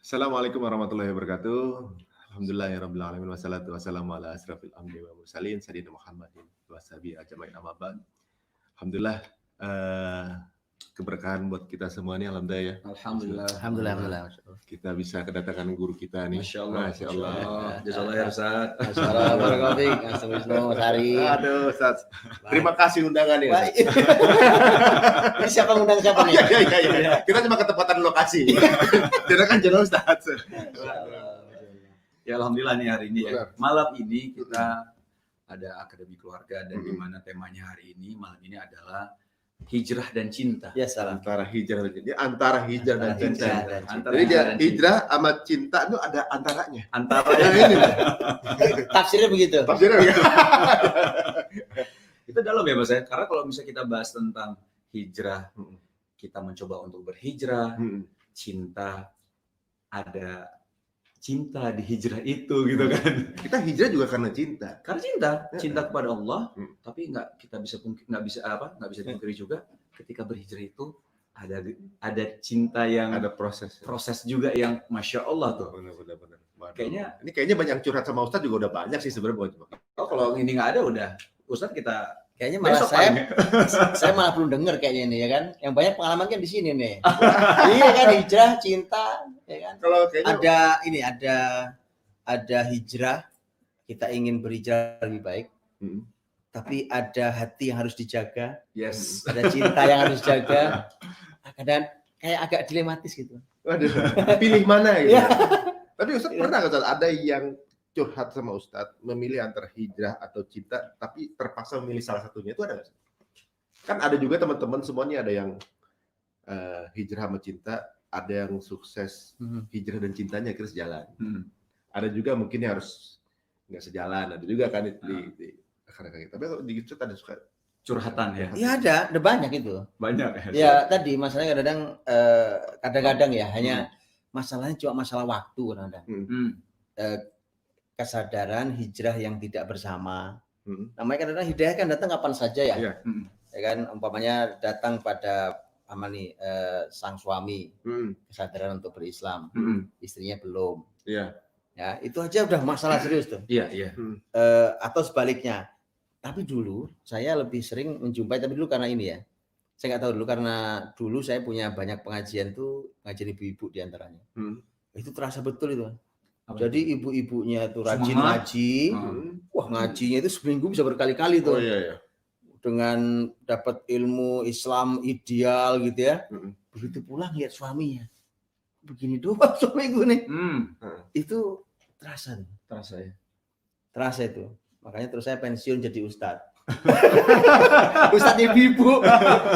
Assalamualaikum warahmatullahi wabarakatuh. Alhamdulillahirabbil alamin wassalatu wassalamu ala asrofil anbiya'i wal mursalin sayyidina Muhammadin wa sahbihi ajmain amma ba'd. Alhamdulillah keberkahan buat kita semua nih alhamdulillah ya. Alhamdulillah. Kita bisa kedatangan guru kita nih. Masya Allah. Jazakallah ya Ustaz. Assalamualaikum. Mas Wisnu, Mas Ari. Aduh, Ustaz. Terima kasih undangan ya. Baik. Ini siapa ngundang siapa nih? Iya. Kita cuma ketepatan lokasi. Karena kan jodoh Ustaz. Ya alhamdulillah nih hari ini ya. Benar. Malam ini kita ada Akademi Keluarga dan di mana temanya hari ini malam ini adalah hijrah dan cinta. Ya salam. Antara hijrah dan cinta. Antara hijrah dan cinta. Antara Jadi dia hijrah dan hijrah sama cinta itu ada antaranya. Antara Ini Tafsirnya begitu. tafsirnya ya. itu dalam ya Mas ya. Karena kalau misalnya kita bahas tentang hijrah, kita mencoba untuk berhijrah, cinta, ada cinta di hijrah itu gitu kan. Kita hijrah juga karena cinta. Karena cinta kepada Allah, tapi nggak bisa dipungkiri juga ketika berhijrah itu ada cinta yang Ada proses. proses juga yang masya Allah tuh. Benar. Waduh. Kayaknya- ini kayaknya banyak curhat sama Ustadz juga udah banyak sih sebenarnya. Oh kalau ini nggak ada udah Ustadz kita Kayaknya malah besok paling. saya malah belum dengar kayaknya nih ya kan. Yang banyak pengalaman kan di sini nih. Iya kan hijrah, cinta, ya kan. Kalau kayaknya Ada hijrah, kita ingin berhijrah lebih baik. Tapi ada hati yang harus dijaga, yes. ada cinta yang harus dijaga. Kadang kayak agak dilematis gitu. waduh, pilih mana gitu. Iya. Tapi Ustadz pernah nggak Ustadz ada yang curhat sama Ustadz memilih antara hijrah atau cinta tapi terpaksa memilih salah satunya, itu ada nggak? Kan ada juga teman-teman semuanya ada yang hijrah sama cinta, ada yang sukses hijrah dan cintanya akhirnya sejalan. Ada juga mungkin yang harus nggak sejalan, ada juga kan di kadang-kadang. Tapi kalau di Ustadz ada suka Curhatan ya. Iya ada banyak itu. Banyak Ya tadi masalahnya kadang-kadang ya hanya masalahnya cuma masalah waktu kadang-kadang. Kesadaran hijrah yang tidak bersama. Namanya kadang-kadang hidayah kan datang kapan saja ya. Iya. Ya kan umpamanya datang pada sang suami kesadaran untuk berislam, istrinya belum. Iya. Ya, itu aja udah masalah serius tuh. Iya. Atau sebaliknya. Tapi dulu saya lebih sering menjumpai, tapi dulu karena ini ya. Saya nggak tahu dulu karena dulu saya punya banyak pengajian ibu-ibu diantaranya. Itu terasa betul itu. Jadi ibu-ibunya itu rajin Semangat. ngaji. Wah, ngajinya itu seminggu bisa berkali-kali tuh. Oh iya. Dengan dapat ilmu Islam ideal gitu ya. Begitu pulang lihat suaminya. Begini doang suamiku nih. Itu terasa tuh. Terasa itu. Makanya terus saya pensiun jadi ustadz. Ustadz ibu-ibu.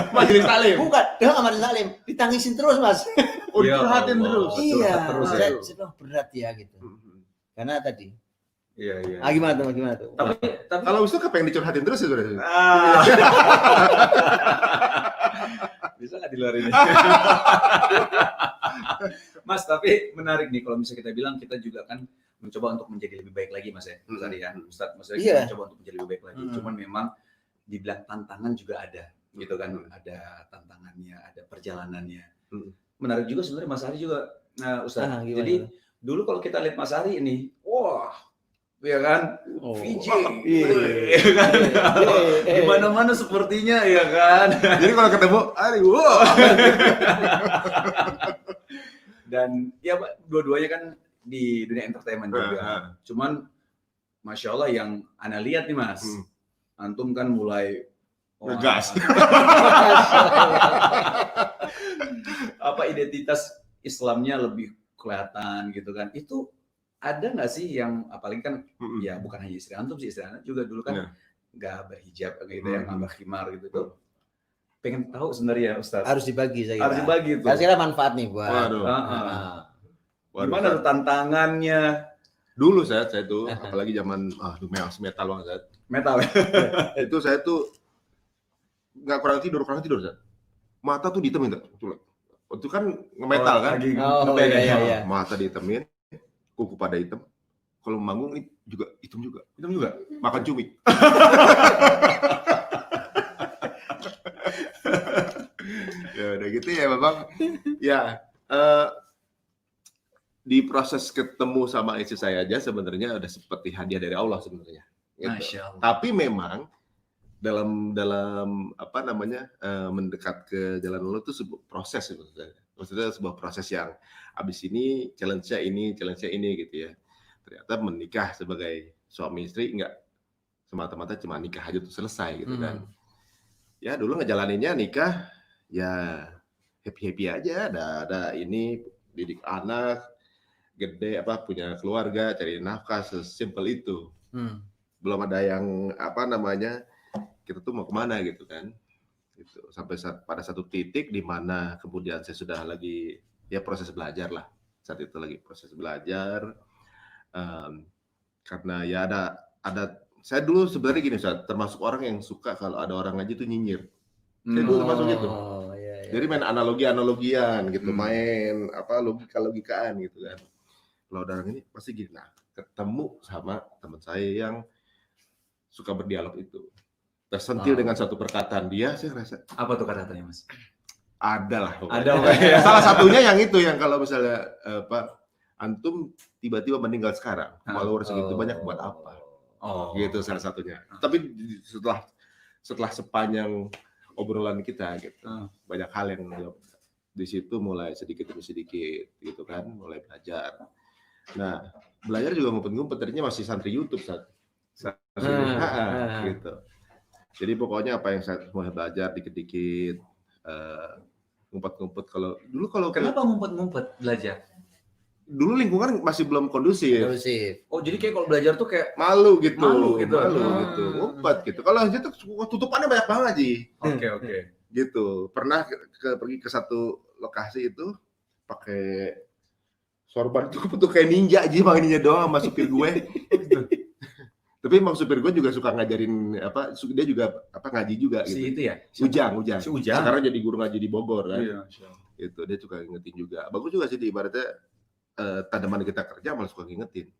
Majelis taklim. Bukan, dia nggak majelis taklim. Ditangisin terus, Mas. Oh, Ya curhatin Allah. terus. Iya, terus ya. saya bilang berat ya gitu. Karena tadi. Iya. Gimana tuh? Tapi Kalau Ustadz kepengen dicurhatin terus ya sudah. bisa nggak di luar ini? Mas, tapi menarik nih kalau misalnya kita bilang kita juga kan mencoba untuk menjadi lebih baik lagi Mas ya. Tadi ya, Ustadz, maksudnya kita Iya. mencoba untuk menjadi lebih baik lagi. Cuman memang dibilang tantangan juga ada, gitu kan. Ada tantangannya, ada perjalanannya. Menarik juga sebenarnya Mas Ari juga, Ustadz. Gimana? Jadi dulu kalau kita lihat Mas Ari ini, wah, ya kan, Oh. VJ, Iya. ya kan? Di mana-mana sepertinya ya kan. Jadi kalau ketemu, wow. Dan ya Pak, dua-duanya kan di dunia entertainment juga. Cuman Masya Allah yang Ana lihat nih Mas, antum kan mulai Ngegas. apa identitas Islamnya lebih kelihatan gitu kan. Itu ada nggak sih yang apalagi kan ya bukan hanya istri antum sih, istri Ana juga dulu kan nggak berhijab gitu yang nambah khimar gitu tuh. Pengen tahu sebenarnya Ustaz. Harus dibagi saya kira. Harus dibagi tuh. Saya kira manfaat nih buat. Waduh. Gimana tuh tantangannya? Dulu saya tuh apalagi zaman metal banget saya. Metal ya? Itu saya tuh nggak kurang tidur Zat. Mata tuh ditemin tuh. Itu kan nge-metal kan. Lagi Oh, ngeband ya? iya. Mata ditemin, kuku pada hitam. Kalau manggung ini juga hitam juga. Makan cumi. Ya udah gitu ya Bang. Ya di proses ketemu sama istri saya aja sebenarnya udah seperti hadiah dari Allah sebenarnya. Gitu. Masya Allah. Tapi memang dalam apa namanya mendekat ke jalan Allah itu sebuah proses sebenarnya. Maksudnya sebuah proses yang abis ini challenge-nya ini gitu ya. Ternyata menikah sebagai suami istri enggak semata-mata cuma nikah aja tuh selesai gitu kan. Ya dulu ngejalaninnya nikah ya happy aja, ada ini didik anak gede apa punya keluarga cari nafkah sesimpel itu. Belum ada yang apa namanya kita tuh mau kemana gitu kan. Gitu. Sampai pada satu titik di mana kemudian saya sudah lagi ya proses belajar lah, saat itu lagi proses belajar karena ya ada saya dulu sebenarnya gini Ustaz, termasuk orang yang suka kalau ada orang ngaji tuh nyinyir. Saya dulu termasuk gitu. Jadi main analogian gitu, main apa logika-logikaan gitu kan. Kalau ada orang ini pasti gini, nah ketemu sama teman saya yang suka berdialog itu. Tersentil dengan satu perkataan dia, saya rasa apa tuh kata-katanya Mas? Ada lah. Ada. Salah satunya yang itu yang kalau misalnya Pak antum tiba-tiba meninggal sekarang, follower segitu banyak buat apa? Gitu salah satunya. Tapi setelah sepanjang obrolan kita gitu, banyak hal yang di situ mulai sedikit demi sedikit gitu kan, mulai belajar. Nah, belajar juga ngumpet-ngumpet, tadinya masih santri YouTube gitu. Jadi pokoknya apa yang saya mulai belajar dikit-dikit, ngumpet-ngumpet. Kalau kenapa ngumpet-ngumpet belajar? Dulu lingkungan masih belum kondusif. Oh jadi kayak kalau belajar tuh kayak malu gitu, gitu, ngumpet gitu. Kalau aja tuh tutupannya banyak banget Ji. Oke. Gitu. Pernah pergi ke satu lokasi itu pakai sorban tuh kayak ninja Ji, pakai ninja doang sama supir gue. Tapi emang supir gue juga suka ngajarin apa, dia juga apa ngaji juga gitu. Si itu ya? Ujang. Si Ujang. Sekarang jadi guru ngaji di Bogor kan. Iya. Itu dia suka ngingetin juga. Bagus juga sih ibaratnya tanaman kita kerja malah suka ngingetin.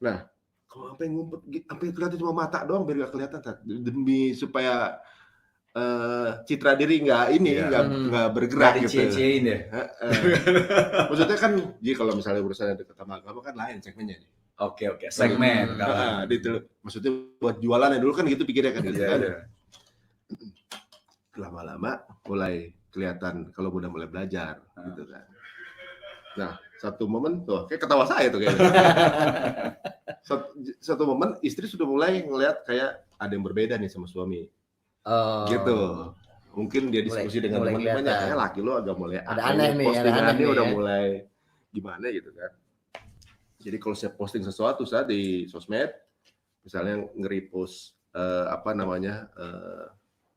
Nah, kalau sampai ngumpet sampai kelihatan cuma mata doang biar nggak kelihatan demi supaya citra diri nggak bergerak gitu. Cie-ciein ya. Maksudnya kan, jadi kalau misalnya urusan dekat sama agama kan lain segmennya nih. Oke, segmen. Itu maksudnya buat jualan ya dulu kan gitu pikirnya kan gitu kan. Lama-lama mulai kelihatan kalau udah mulai belajar gitu kan. Nah, satu momen tuh kayak ketawa saya tuh kayaknya. Satu momen istri sudah mulai ngelihat kayak ada yang berbeda nih sama suami. Gitu. Mungkin dia diskusi dengan teman-temannya, kayak laki lo agak mulai ada aneh nih, postingannya udah mulai gimana gitu kan. Jadi kalau saya posting sesuatu saat di sosmed, misalnya nge-repost apa namanya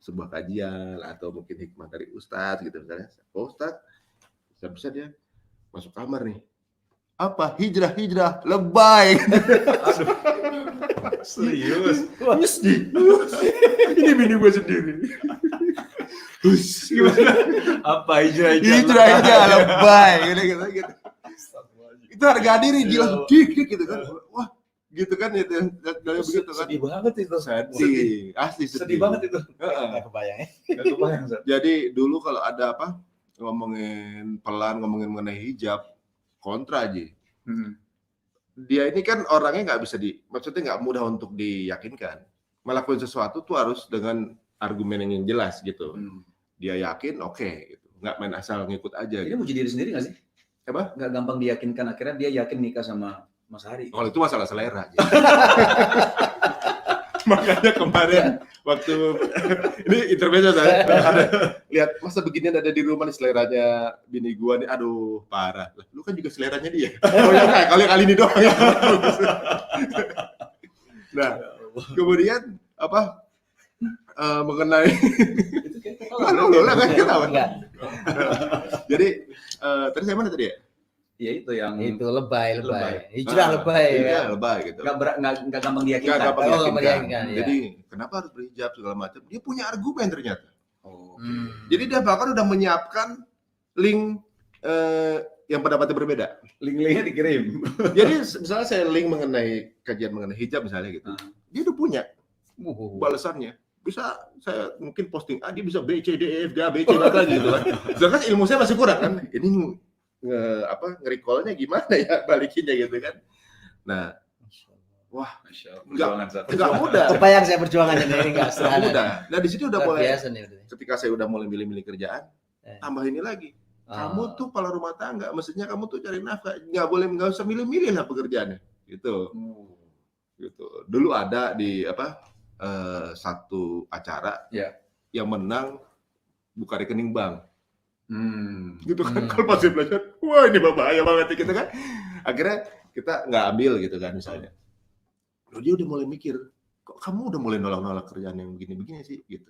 sebuah kajian atau mungkin hikmah dari Ustadz gitu misalnya, Ustadz bisa dia masuk kamar nih. Apa hijrah lebay. Aduh. Serius. Ini bini gue sendiri. Gimana? Apa hijrah lebay gitu. Itu harga diri gila dik gitu kan. Wah, gitu kan itu dari begitu kan. Sedih banget itu. Asli sedih banget itu. Enggak kebayang. Jadi dulu kalau ada apa ngomongin mengenai hijab kontra aja. Dia ini kan orangnya nggak bisa maksudnya nggak mudah untuk diyakinkan. Melakukan sesuatu tuh harus dengan argumen yang jelas gitu. Dia yakin oke, gitu. Nggak main asal ngikut aja. Ini muji diri sendiri nggak sih? Apa? Nggak gampang diyakinkan, akhirnya dia yakin nikah sama Mas Hari. Kalau itu masalah selera. Makanya kemarin waktu ini intermezzo saya lihat masa beginian ada di rumah nih seleranya bini gua nih, aduh parah. Lu kan juga seleranya dia. Oh ya kali ini doang ya. Nah kemudian apa mengenai itu kayak ketawa. Jadi tadi saya mana tadi ya? Ya itu yang itu lebay. Hijrah lebay ya. Lebay gitu. Nggak gampang diyakinkan. Nggak gampang diyakinkan. Jadi kenapa harus berhijab segala macam? Dia punya argumen ternyata. Jadi dia bahkan udah menyiapkan link yang pendapatnya berbeda. Link-linknya dikirim. Jadi misalnya saya link mengenai kajian mengenai hijab misalnya gitu. Dia udah punya balasannya. Bisa saya mungkin posting dia bisa B C D E F G A B C lagi gitu kan. Sedangkan ilmu saya masih kurang kan. Ini nge-recall-nya gimana ya balikinnya gitu kan. Nah, wah, enggak mudah. Kebayang saya perjuangannya ini enggak sederhana. Mudah. Nah, di situ udah mulai biasa nih. Ketika saya udah mulai milih-milih kerjaan, tambah ini lagi. Kamu tuh kepala rumah tangga, mestinya kamu tuh cari nafkah, nggak usah milih-milih lah pekerjaannya. Gitu. Gitu. Dulu ada di satu acara yang menang buka rekening bank. Gitu kan. Kalau pas belajar, wah ini bahaya banget gitu kan. Akhirnya kita nggak ambil gitu kan misalnya. Loh, dia udah mulai mikir, kok kamu udah mulai nolak-nolak kerjaan yang begini-begini sih gitu.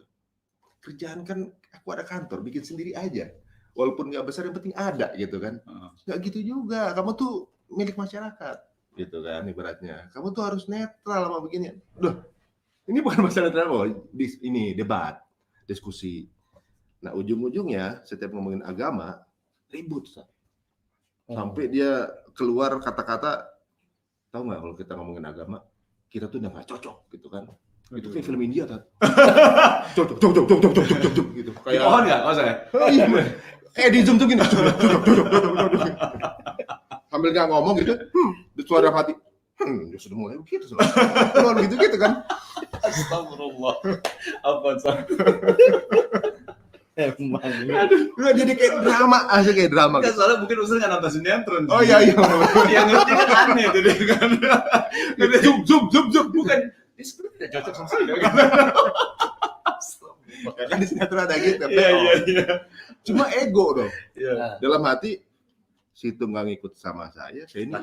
Kerjaan kan aku ada kantor, bikin sendiri aja. Walaupun nggak besar yang penting ada gitu kan. Nggak gitu juga, kamu tuh milik masyarakat gitu kan ibaratnya. Kamu tuh harus netral sama begini. Duh, ini bukan masalah netral, ini debat, diskusi. Nah, ujung-ujungnya setiap ngomongin agama ribut, sampai dia keluar kata-kata, tahu nggak kalau kita ngomongin agama, kita tuh udah nggak cocok gitu kan. Itu kayak film India kan. Cocok gitu. Kayak pohon nggak maksudnya? Iya, kayak di zoom tuh gini. Sambil nggak ngomong gitu, suara hati. Dia sudah mulai begitu. Keluar gitu kan. Astagfirullah. Apa sih? Emang. Aduh, jadi kayak drama, asli kayak drama. Enggak, soalnya mungkin Ustaz nggak nonton sinetron. Oh iya. Yang ngerti kan aneh tuh dia kan. Zoom. Bukan. Ini sebenarnya tidak cocok sama saya. Kan di sinetron ada gitu. Iya. Cuma ego dong. Iya. Dalam hati, situ nggak ngikut sama saya ini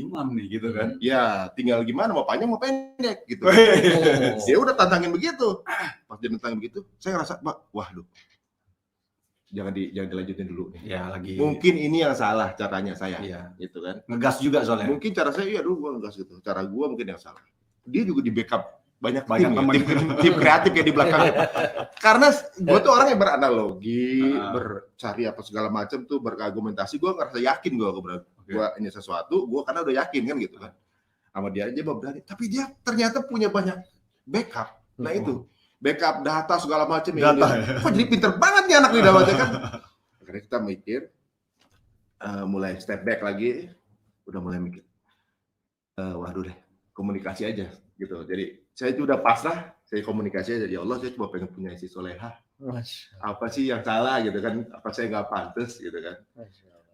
imam nih gitu kan. Ya, tinggal gimana, mau panjang mau pendek gitu. Dia udah tantangin begitu. Pas dia tantangin begitu, saya ngerasa, waduh. Jangan dilanjutin dulu nih. Ya lagi. Mungkin ini yang salah caranya saya, gitu kan. Ngegas juga soalnya. Mungkin cara saya dulu gua ngegas gitu. Cara gua mungkin yang salah. Dia juga di backup banyak teman tim kreatif ya di belakang. Karena gua tuh orang yang beranalogi, bercari apa segala macam tuh, berargumentasi. Gua ngerasa yakin gua ini sesuatu, gua karena udah yakin kan gitu kan. Sama dia aja berani. Tapi dia ternyata punya banyak backup. Nah itu. Backup data segala macam ini. Kok jadi pinter banget nih anak nih dapatnya kan. Akhirnya kita mikir, mulai step back lagi, udah mulai mikir, waduh deh, komunikasi aja gitu. Jadi saya itu udah pasrah, saya komunikasi aja. Ya Allah, saya cuma pengen punya istri solehah. Apa sih yang salah gitu kan? Apa saya nggak pantas gitu kan?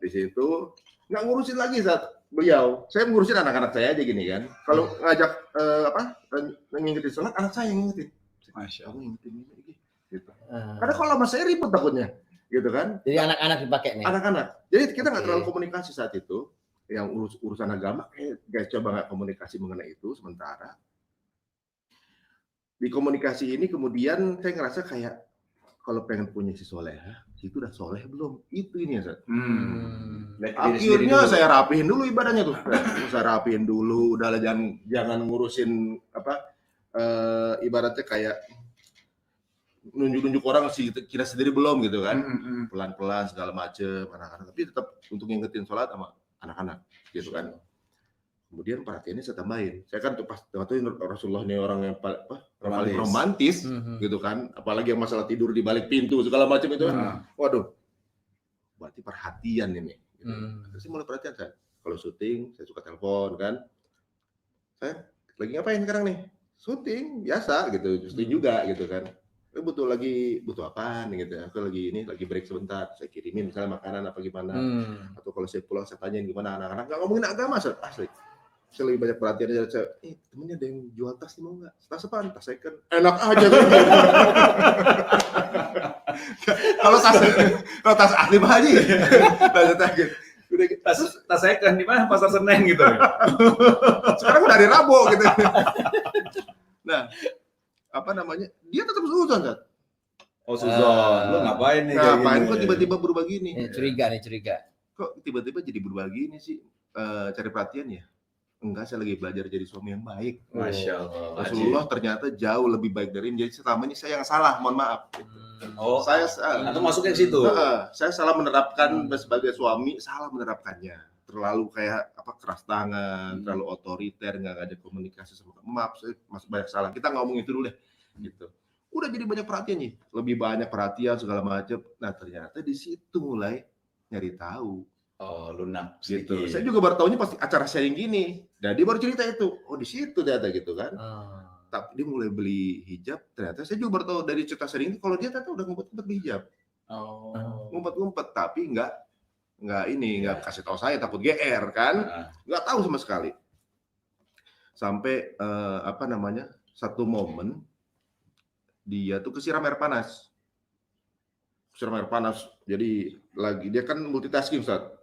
Di situ nggak ngurusin lagi beliau. Saya ngurusin anak-anak saya aja gini kan. Kalau ngajak ngingetin sholat, anak saya yang ngingetin. Masya Allah, gitu. Karena kalau sama saya ribut takutnya, gitu kan? Jadi anak-anak dipakai nih. Anak-anak. Jadi kita nggak terlalu komunikasi saat itu. Yang urusan agama, guys coba nggak komunikasi mengenai itu sementara. Di komunikasi ini kemudian saya ngerasa kayak kalau pengen punya si soleha, itu udah soleh belum? Itu ini ya, akhirnya saya rapihin dulu ibadahnya tuh. Saya rapihin dulu, udahlah jangan ngurusin ibaratnya kayak nunjuk-nunjuk orang sih kita sendiri belum gitu kan. Pelan-pelan segala macem anak-anak, tapi tetap untuk ngingetin sholat sama anak-anak gitu kan. Kemudian perhatiannya saya tambahin. Saya kan tuh pas Rasulullah ini orang yang paling romantis gitu kan, apalagi yang masalah tidur di balik pintu segala macam itu. Waduh. Berarti perhatian ini. Gitu. Terus mulai perhatian saya. Kalau syuting, saya suka telepon kan. Saya lagi ngapain sekarang nih? Syuting biasa gitu, syuting juga gitu kan. Butuh apaan gitu. Aku lagi break sebentar. Saya kirimin misalnya makanan apa gimana. Atau kalau saya pulang saya tanyain gimana anak-anak. Nggak ngomongin agama, asli. Saya lebih banyak perhatian aja. Temennya ada yang jual tas nih, mau nggak? Tas apaan? Tas second. Enak aja kan. Kalau tas ahli Pak Haji. Tas second di mana? Pasar Senen gitu. Sekarang udah hari Rabu gitu. Nah, apa namanya? Dia tetap suzon kan? Oh suzon, lu ngapain nih? Ngapain kok tiba-tiba berubah gini? Curiga. Kok tiba-tiba jadi berubah gini sih? Cari perhatian ya? Enggak, saya lagi belajar jadi suami yang baik. Masya Allah. Rasulullah ternyata jauh lebih baik dari ini. Jadi selama ini saya yang salah, mohon maaf. Oh, saya atau masuknya ke situ? Saya salah menerapkan sebagai suami, salah menerapkannya. Terlalu kayak keras tangan, terlalu otoriter, nggak ada komunikasi sama. Maaf, saya masuk banyak salah. Kita ngomong itu dulu deh, gitu. Udah jadi banyak perhatian nih, lebih banyak perhatian segala macam. Nah ternyata di situ mulai nyari tahu. Oh, lunak gitu. sedikit. Saya juga baru tahunya pasti acara sharing gini. Dan dia baru cerita itu. Oh di situ ternyata gitu kan. Tapi dia mulai beli hijab. Ternyata saya juga baru tahu dari cerita sharing itu kalau dia ternyata udah ngumpet-ngumpet beli hijab. Oh. Ngumpet-ngumpet tapi nggak nggak kasih tahu saya, takut GR kan. Nggak tahu sama sekali. Sampai satu momen dia tuh kesiram air panas. Jadi dia kan multitasking Ustaz.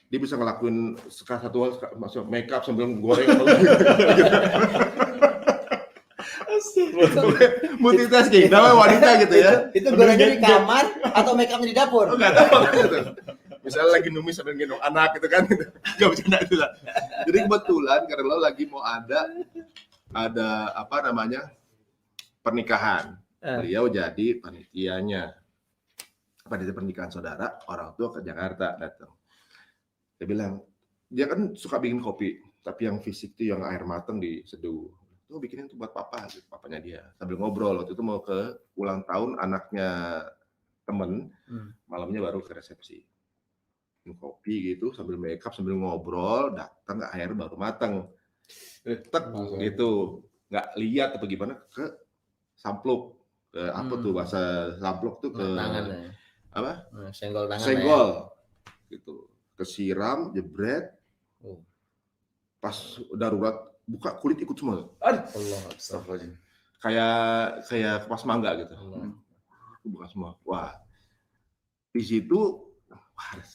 Dia bisa ngelakuin satu hal, masuk make up sambil goreng. Multitasking, namanya wanita gitu ya. Itu gorengnya di kamar atau make upnya di dapur? Enggak tahu gitu. Misalnya lagi numis sambil gendong anak gitu kan. Enggak bercanda itu lah. Jadi kebetulan karena lo lagi mau ada pernikahan. Beliau jadi panitianya. Panitia pernikahan saudara, orang tua ke Jakarta datang. Dia bilang, dia kan suka bikin kopi, tapi yang fisik tuh yang air mateng diseduh. Tuh bikinin tuh buat papa, gitu, papanya dia. Sambil ngobrol, waktu itu mau ke ulang tahun anaknya temen, malamnya baru ke resepsi. Bikin kopi gitu, sambil make up, sambil ngobrol, datang air baru mateng. Tek, gitu. Nggak lihat apa gimana, ke sampluk. Ke apa tuh, bahasa sampluk tuh ke... Tangan, apa? Senggol tangan. Senggol. Gitu. Kesiram, jebret, pas darurat buka kulit ikut semua. Allah, astagfirullahaladzim. Kayak kepas mangga gitu. Buka semua. Wah, di situ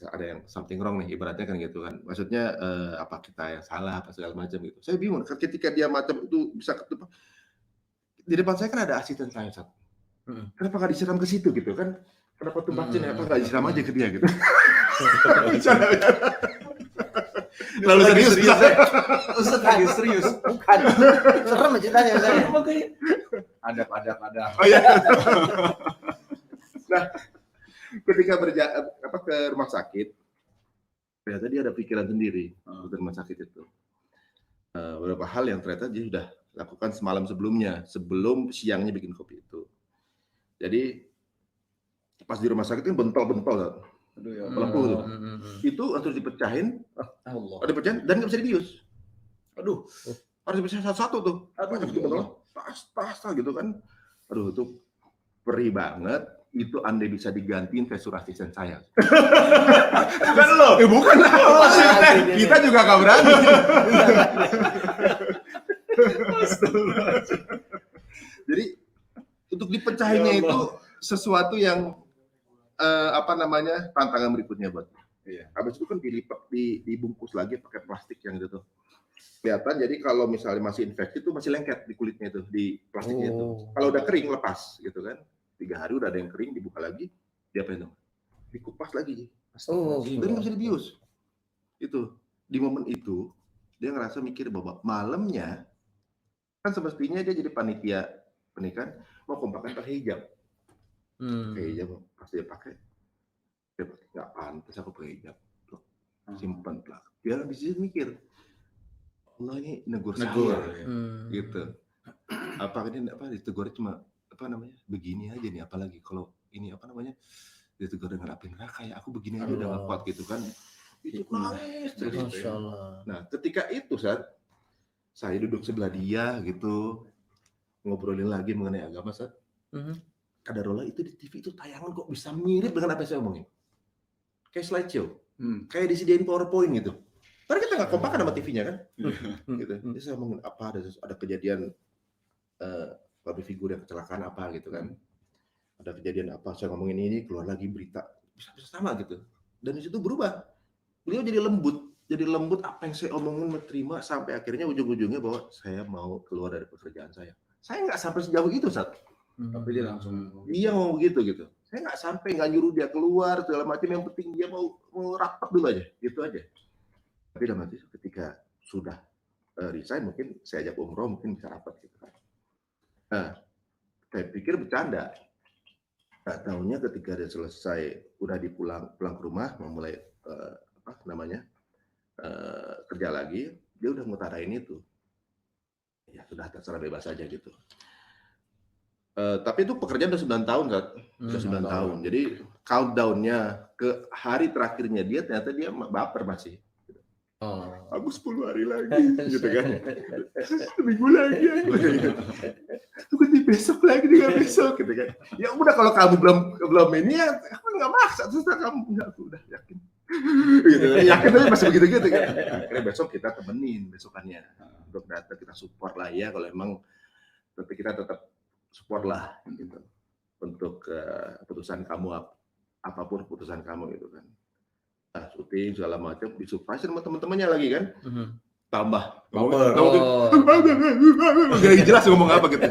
ada yang something wrong nih ibaratnya kan gitu kan. Maksudnya apa kita yang salah apa segala macam gitu. Saya bingung ketika dia macam itu bisa ketemu. Di depan saya kan ada asisten saya Sat. Kenapa nggak disiram ke situ gitu kan? Kenapa tuh bacin apa nggak disiram aja ke dia gitu? Lalu serius. Ustaz lagi serius. Bukan. Serem ceritanya saya. Ada. Oh iya. Nah, ketika ke rumah sakit, ternyata dia ada pikiran sendiri ke rumah sakit itu. Beberapa hal yang ternyata dia sudah lakukan semalam sebelumnya, sebelum siangnya bikin kopi itu. Jadi pas di rumah sakit kan bentol-bentol. Aduh ya, pelepuh tuh. Itu harus dipecahin, ada pecahin dan nggak bisa dibius. Aduh, harus dipecahin satu-satu tuh. Aduh, tas gitu kan. Aduh, itu perih banget. Itu andai bisa digantiin vesur asisten saya. Bukan lo? Bukan lo. Kita juga nggak berani. Jadi untuk dipecahinnya itu sesuatu yang tantangan berikutnya buat. Iya. Habis itu kan dilipat, dibungkus lagi pakai plastik yang gitu. Kelihatan jadi kalau misalnya masih infeksi itu masih lengket di kulitnya itu, di plastiknya itu. Kalau udah kering lepas gitu kan. 3 hari udah ada yang kering dibuka lagi, dia apa itu? Dikupas lagi. Dan nggak bisa dibius. Itu di momen itu dia ngerasa mikir bahwa malamnya kan semestinya dia jadi panitia pernikahan mau kompakan pakai hijab. Hijab pasti dia pakai nggak pantas aku pakai hijab. Simpan lah. Dia di sini mikir, Allah ini negur saya, gitu. Apa ini ditegur cuma begini aja nih, apalagi kalau ini ditegur dengan api neraka ya aku begini aja udah nggak kuat gitu kan. Itu nangis terus. Nah ketika itu saya duduk sebelah dia gitu ngobrolin lagi mengenai agama Kadarullah itu di TV itu tayangan kok bisa mirip dengan apa yang saya omongin, kayak slideshow, kayak disediain PowerPoint gitu. Karena kita nggak kompak sama TV-nya kan, gitu. Jadi saya ngomongin apa ada kejadian public figure yang kecelakaan apa gitu kan, ada kejadian apa saya ngomongin ini keluar lagi berita bisa sama gitu. Dan di situ berubah, beliau jadi lembut apa yang saya omongin menerima sampai akhirnya ujung-ujungnya bahwa saya mau keluar dari pekerjaan saya. Saya nggak sampai sejauh itu tapi dia langsung ngomong gitu. Saya nggak sampai nggak nyuruh dia keluar segala macam, yang penting dia mau rapat dulu aja gitu aja. Tapi dalam hati ketika sudah resign mungkin saya ajak umroh mungkin bisa rapat gitu kan. Saya pikir bercanda. Nggak tahunya ketika dia selesai udah pulang ke rumah mau mulai kerja lagi, dia udah ngutarain itu. Ya sudah terserah bebas aja gitu. Tapi itu pekerjaan udah 9 tahun kan. Udah 9 tahun. Jadi countdown-nya ke hari terakhirnya dia, ternyata dia baper masih. Aku 10 hari lagi, gitu kan. Seminggu lagi. Tunggu di besok lagi, juga besok, gitu kan. Ya udah kalau kamu belum ini ya, aku nggak maksa. Terus kamu nggak, aku udah yakin. Gitu kan. Yakin aja masih begitu-gitu kan. Akhirnya besok kita temenin besokannya. Untuk datang kita support lah ya, kalau emang tapi kita tetap support lah gitu. Untuk keputusan kamu, apapun keputusan kamu gitu kan. Nah, syuting segala macam, disupport sama teman-temannya lagi kan. Tambah gak jelas ngomong apa gitu.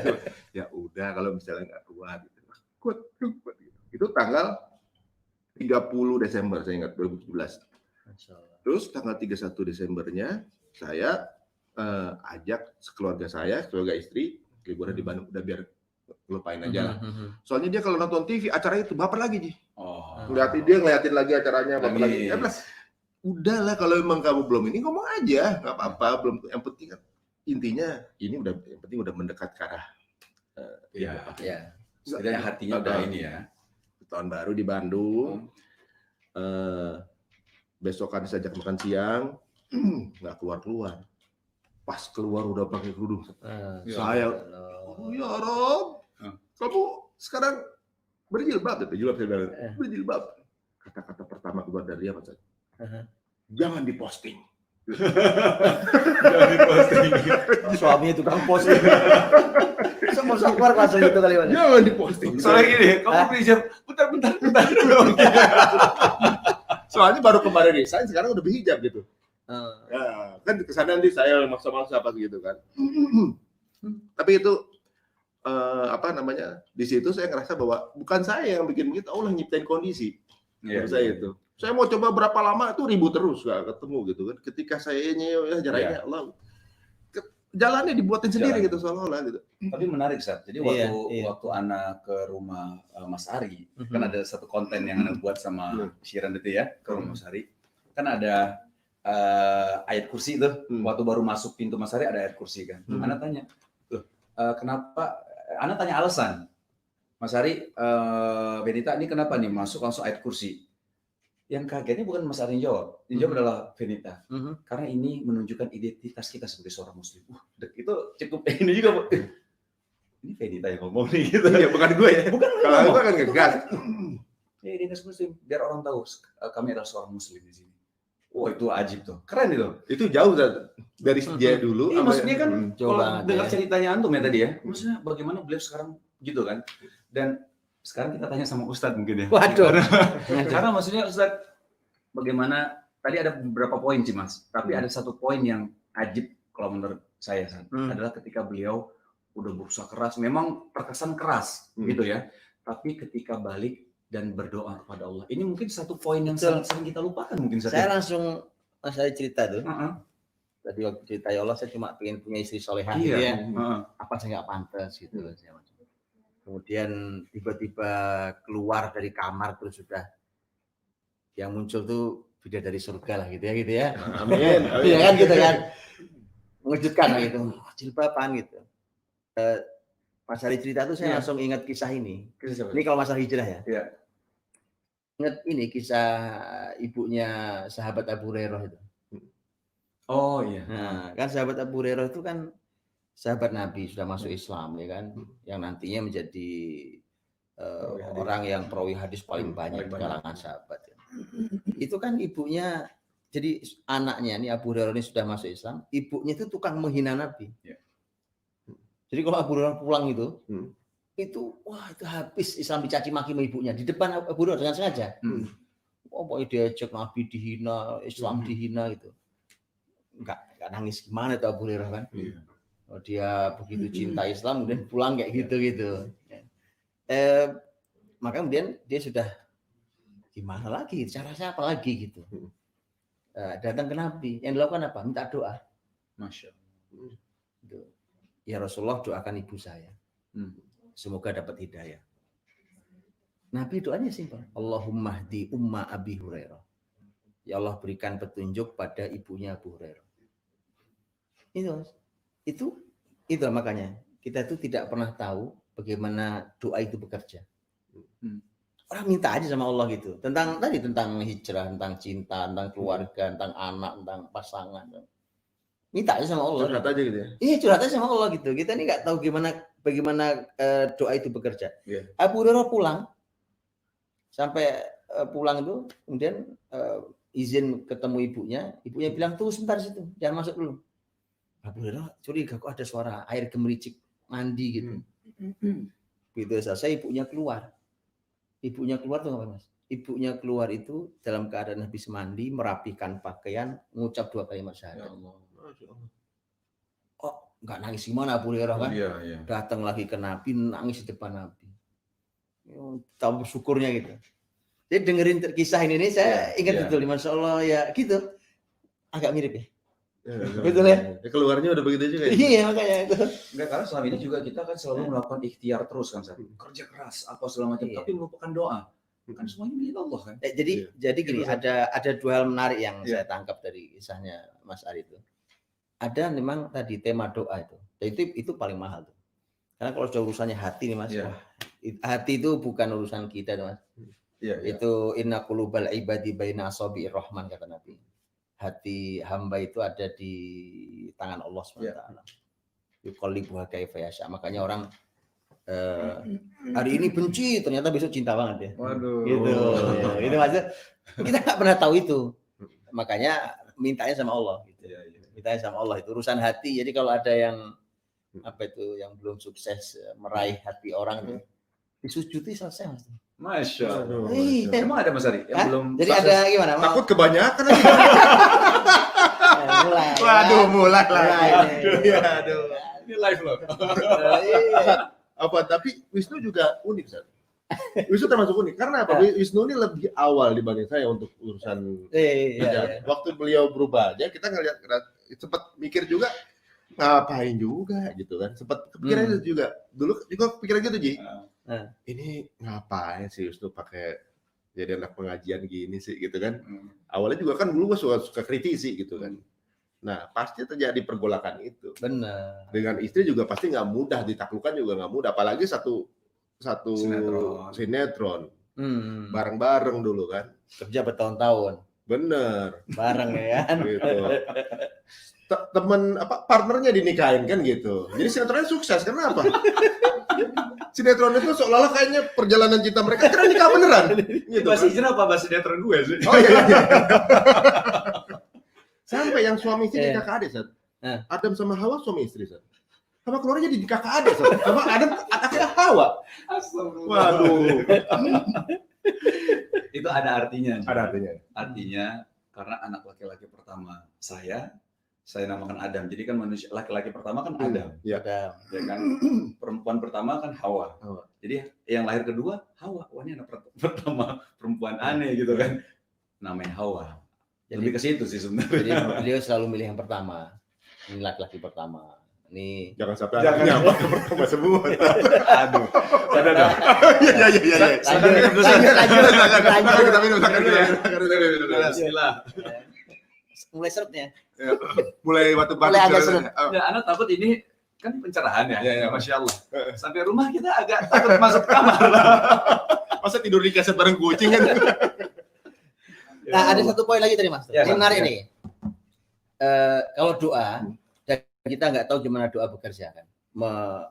Ya udah kalau misalnya nggak kuat gitu. Kuat gitu. Itu tanggal 30 Desember saya ingat 2017. Terus tanggal 31 Desembernya saya ajak sekeluarga saya, keluarga istri liburan di Bandung, udah biar lupain aja lah. Soalnya dia kalau nonton TV acara itu baper lagi Ji. Ngeliatin lagi acaranya baper lagi. Ya plus, udahlah kalau emang kamu belum ini ngomong aja, nggak apa-apa. Belum, yang penting kan intinya ini udah, yang penting udah mendekat ke arah. Setidaknya hatinya udah ini ya. Tahun baru di Bandung. Besokan saya ajak makan siang, nggak keluar. Pas keluar udah pakai kerudung. Saya, ya Rob, kamu sekarang berjilbab, berjilbab. Kata-kata pertama keluar dari dia, Pak. Jangan diposting. Jangan diposting. Suaminya tukang posting. Semua keluar langsung gitu kali. Jangan diposting. Soalnya gini, kamu berhijab, bentar. Soalnya baru kemarin resign, sekarang udah berhijab gitu. Ya, kan kesana nanti saya maksa-maksa apa gitu kan. Tapi itu di situ saya ngerasa bahwa bukan saya yang bikin begitu, Allah nyiptain kondisi. Saya itu. Saya mau coba berapa lama itu ribut terus gak ketemu gitu kan. Ketika saya jaraknya Allah jalannya dibuatin sendiri gitu seolah-olah gitu. Tapi menarik Sat. Jadi waktu Ana ke rumah Mas Ari, kan ada satu konten yang Ana buat sama Shiran itu ya, ke rumah Mas Ari. Kan ada ayat kursi itu, waktu baru masuk pintu Mas Ari ada ayat kursi kan. Ana tanya, kenapa? Ana tanya alasan, Mas Ari, Benita ini kenapa nih masuk langsung ayat kursi? Yang kagetnya bukan Mas Ari yang jawab, adalah Benita. Karena ini menunjukkan identitas kita sebagai seorang Muslim. Itu cukup ini juga. Ini Benita yang ngomong nih gitu. Iya, bukan gue ya. Bukan kalau gue kan ngegas. Ya, identitas Muslim, biar orang tahu kami adalah seorang Muslim di sini. Wah, itu ajib tuh. Keren itu. Itu jauh dari dia dulu. Iya, maksudnya kan kalau dengar ceritanya Antum ya tadi ya. Maksudnya bagaimana beliau sekarang gitu kan. Dan sekarang kita tanya sama Ustadz mungkin ya. Waduh. Karena maksudnya Ustadz, bagaimana, tadi ada beberapa poin sih Mas. Tapi ada satu poin yang ajib kalau menurut saya adalah ketika beliau udah berusaha keras. Memang terkesan keras gitu ya. Tapi ketika balik dan berdoa kepada Allah. Ini mungkin satu poin yang sering kita lupakan mungkin. Saya langsung saya cerita tuh. Tadi waktu cerita ya Allah, saya cuma pengen punya istri solehah gitu ya. Apa saya nggak pantas gitu. Kemudian tiba-tiba keluar dari kamar terus sudah yang muncul tuh bidadari surga lah gitu ya. Amin. Iya kan gitu kan. Mengejutkan gitu. Jilbaban gitu. Mas Ari cerita tuh saya langsung ingat kisah ini. Ini kalau masalah hijrah ya. Iya. Ingat ini kisah ibunya sahabat Abu Hurairah itu. Oh iya. Nah, kan sahabat Abu Hurairah itu kan sahabat Nabi, sudah masuk Islam ya kan, yang nantinya menjadi orang yang perawi hadis paling banyak di kalangan sahabat. Ya. Itu kan ibunya, jadi anaknya nih Abu Hurairah ini sudah masuk Islam, ibunya itu tukang menghina Nabi. Ya. Jadi kalau Abu Hurairah pulang itu wah itu habis Islam dicaci maki sama ibunya di depan Abu Hurairah dengan sengaja. Pokoknya diajak Nabi dihina, Islam dihina gitu. Enggak nangis gimana tuh Abu Hurairah kan? Oh, dia begitu cinta Islam kemudian pulang kayak gitu. Maka kemudian dia sudah gimana lagi? Caranya apa lagi gitu? Datang ke Nabi, yang dilakukan apa? Minta doa. Masya Allah. Ya Rasulullah, doakan ibu saya. Semoga dapat hidayah. Nabi doanya simpel. Allahumma hdi umma Abi Hurairah. Ya Allah, berikan petunjuk pada ibunya Abu Hurairah. Itu makanya kita itu tidak pernah tahu bagaimana doa itu bekerja. orang minta aja sama Allah gitu. Tentang hijrah, tentang cinta, tentang keluarga, tentang anak, tentang pasangan. Minta aja sama Allah. Curhat aja gitu ya. Iya, curhat aja sama Allah gitu. Kita ini nggak tahu bagaimana doa itu bekerja. Yeah. Abu Hurairah pulang, sampai pulang itu kemudian izin ketemu ibunya bilang tuh sebentar situ, jangan masuk dulu. Abu Hurairah curiga kok ada suara air gemericik mandi gitu. Gitu selesai ibunya keluar tuh apa Mas? Ibunya keluar itu dalam keadaan habis mandi, merapikan pakaian, mengucap 2 kalimat syahadat. Oh, nggak nangis gimana Abu Hurairah kan? Iya. Datang lagi ke Nabi, nangis di depan Nabi. Tahu bersyukurnya gitu. Jadi dengerin kisah ini saya ingat betul, Masya Allah ya gitu. Agak mirip ya. Betul ya? Keluarnya udah begitu juga ya? Iya makanya itu. Enggak, karena selama ini juga kita kan selalu melakukan ikhtiar terus kan, kerja keras apa segala macam, tapi melupakan doa. Kan semuanya milik Allah kan. Jadi gini, ada 2 hal menarik yang saya tangkap dari kisahnya Mas Ari itu. Ada memang tadi tema doa itu. Dan itu paling mahal tuh. Karena kalau sudah urusannya hati nih Mas, hati itu bukan urusan kita Mas. Itu inna qulubal ibadi baina asabi'ir rahman kata Nabi. Hati hamba itu ada di tangan Allah SWT. Yuqallibuha kaifa yasha. Makanya orang hari ini benci, ternyata besok cinta banget ya. Waduh. Gitu. Itu maksudnya kita nggak pernah tahu itu. Makanya mintanya sama Allah gitu. Mintanya sama Allah itu urusan hati. Jadi kalau ada yang yang belum sukses meraih hati orang itu disujudi selesai Mas. Masya Allah. Emang ada Mas Ari yang belum. Jadi ada gimana? Takut kebanyakan aja. Mulai lagi. Aduh. Ini live loh. Tapi Wisnu juga unik, Sat. Wisnu termasuk unik karena apa? Wisnu ini lebih awal dibanding saya untuk urusan kerja. Waktu beliau berubah aja kita ngelihat sempat mikir juga ngapain juga gitu kan. Sempat kepikiran itu juga. Dulu juga kepikiran gitu, Ji. Ini ngapain sih Wisnu pakai jadi anak pengajian gini sih gitu kan. Awalnya juga kan dulu suka kritisi gitu kan. Nah pasti terjadi pergolakan itu. Benar. Dengan istri juga pasti nggak mudah, ditaklukkan juga nggak mudah. Apalagi satu sinetron. Bareng-bareng dulu kan. Kerja bertahun-tahun. Bener. Bareng ya kan. Gitu. Temen partnernya dinikahin kan gitu. Jadi sinetronnya sukses. Kenapa? Sinetron itu seolah-olah kayaknya perjalanan cinta mereka kira nikah beneran. Gitu, masih hijrah apa bahas sinetron gue sih? Oh iya. Sampai yang suami istri nikah kakak adik, Adam sama Hawa suami istri, sama keluarnya jadi kakak adik, sama Adam anaknya Hawa. Waduh. Itu ada artinya. Ada artinya. Artinya karena anak laki-laki pertama saya namakan Adam. Jadi kan manusia laki-laki pertama kan Adam. Ya kan perempuan pertama kan Hawa. Jadi yang lahir kedua Hawa. Wah, ini anak pertama perempuan aneh gitu kan. Namanya Hawa. Lebih ke situ sih sebenarnya. Jadi beliau selalu milih yang pertama. Ini laki-laki pertama. Ini jangan sampai anaknya pertama semua. Aduh. Ada. Iya. Bismillah. Mulai serutnya. Mulai batu-batu. Mulai agak serut. Ya, anak takut ini kan pencerahan ya. Masya Allah. Sampai rumah kita agak takut masuk kamar. Masa tidur di kaset bareng kucing kan? Nah, ada satu poin lagi tadi Mas. Yang menarik nih. Kalau doa, dan kita nggak tahu gimana doa bekerja kan.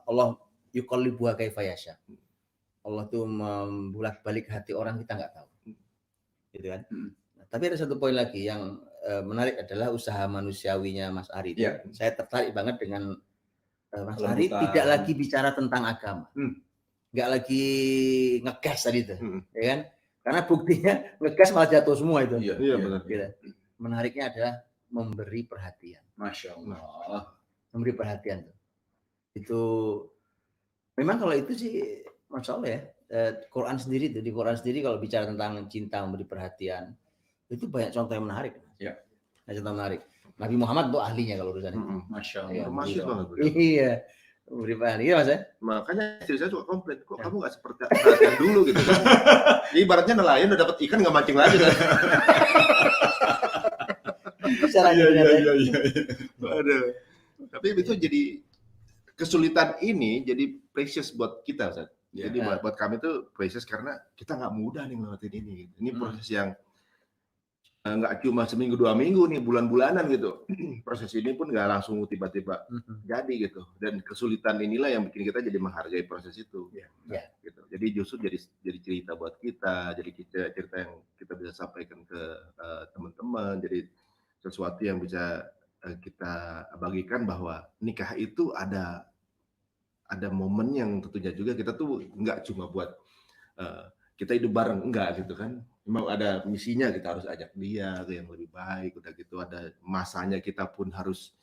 Allah yuqallibuha kaifa yasha. Allah tuh membolak-balik hati orang, kita nggak tahu. Gitu kan. Nah, tapi ada satu poin lagi yang menarik adalah usaha manusiawinya Mas Ari. Saya tertarik banget dengan Mas Ari tidak lagi bicara tentang agama. Nggak lagi ngegas tadi itu. Ya kan? Karena buktinya ngegas malah jatuh semua itu. Iya benar. Gitu. Menariknya adalah memberi perhatian. Masya Allah. Memberi perhatian tuh. Itu memang kalau itu sih Masya Allah ya. Quran sendiri tuh, di Quran sendiri kalau bicara tentang cinta memberi perhatian itu banyak contoh yang menarik. Ya. Contoh menarik. Nabi Muhammad tuh ahlinya kalau urusan itu. Masya Allah. Ya, masih banget. Iya. Memberi perhatian. Iya Mas ya. Makanya istri saya suka komplain, kok kamu nggak seperti perhatian dulu gitu kan. Ibaratnya nelayan udah dapat ikan nggak mancing lagi kan. Iya. Aduh. Tapi itu jadi kesulitan ini jadi precious buat kita, Ustaz. Jadi buat kami tuh proses karena kita nggak mudah nih ngelewatin ini. Ini proses yang nggak cuma seminggu 2 minggu nih, bulan-bulanan gitu. Proses ini pun nggak langsung tiba-tiba jadi gitu. Dan kesulitan inilah yang bikin kita jadi menghargai proses itu. Gitu. Jadi justru jadi cerita buat kita, jadi cerita yang kita bisa sampaikan ke teman-teman, jadi sesuatu yang bisa kita bagikan bahwa nikah itu ada momen yang tentunya juga kita tuh nggak cuma buat kita hidup bareng, enggak gitu kan. Memang ada misinya, kita harus ajak dia ke yang lebih baik, udah gitu ada masanya kita pun harus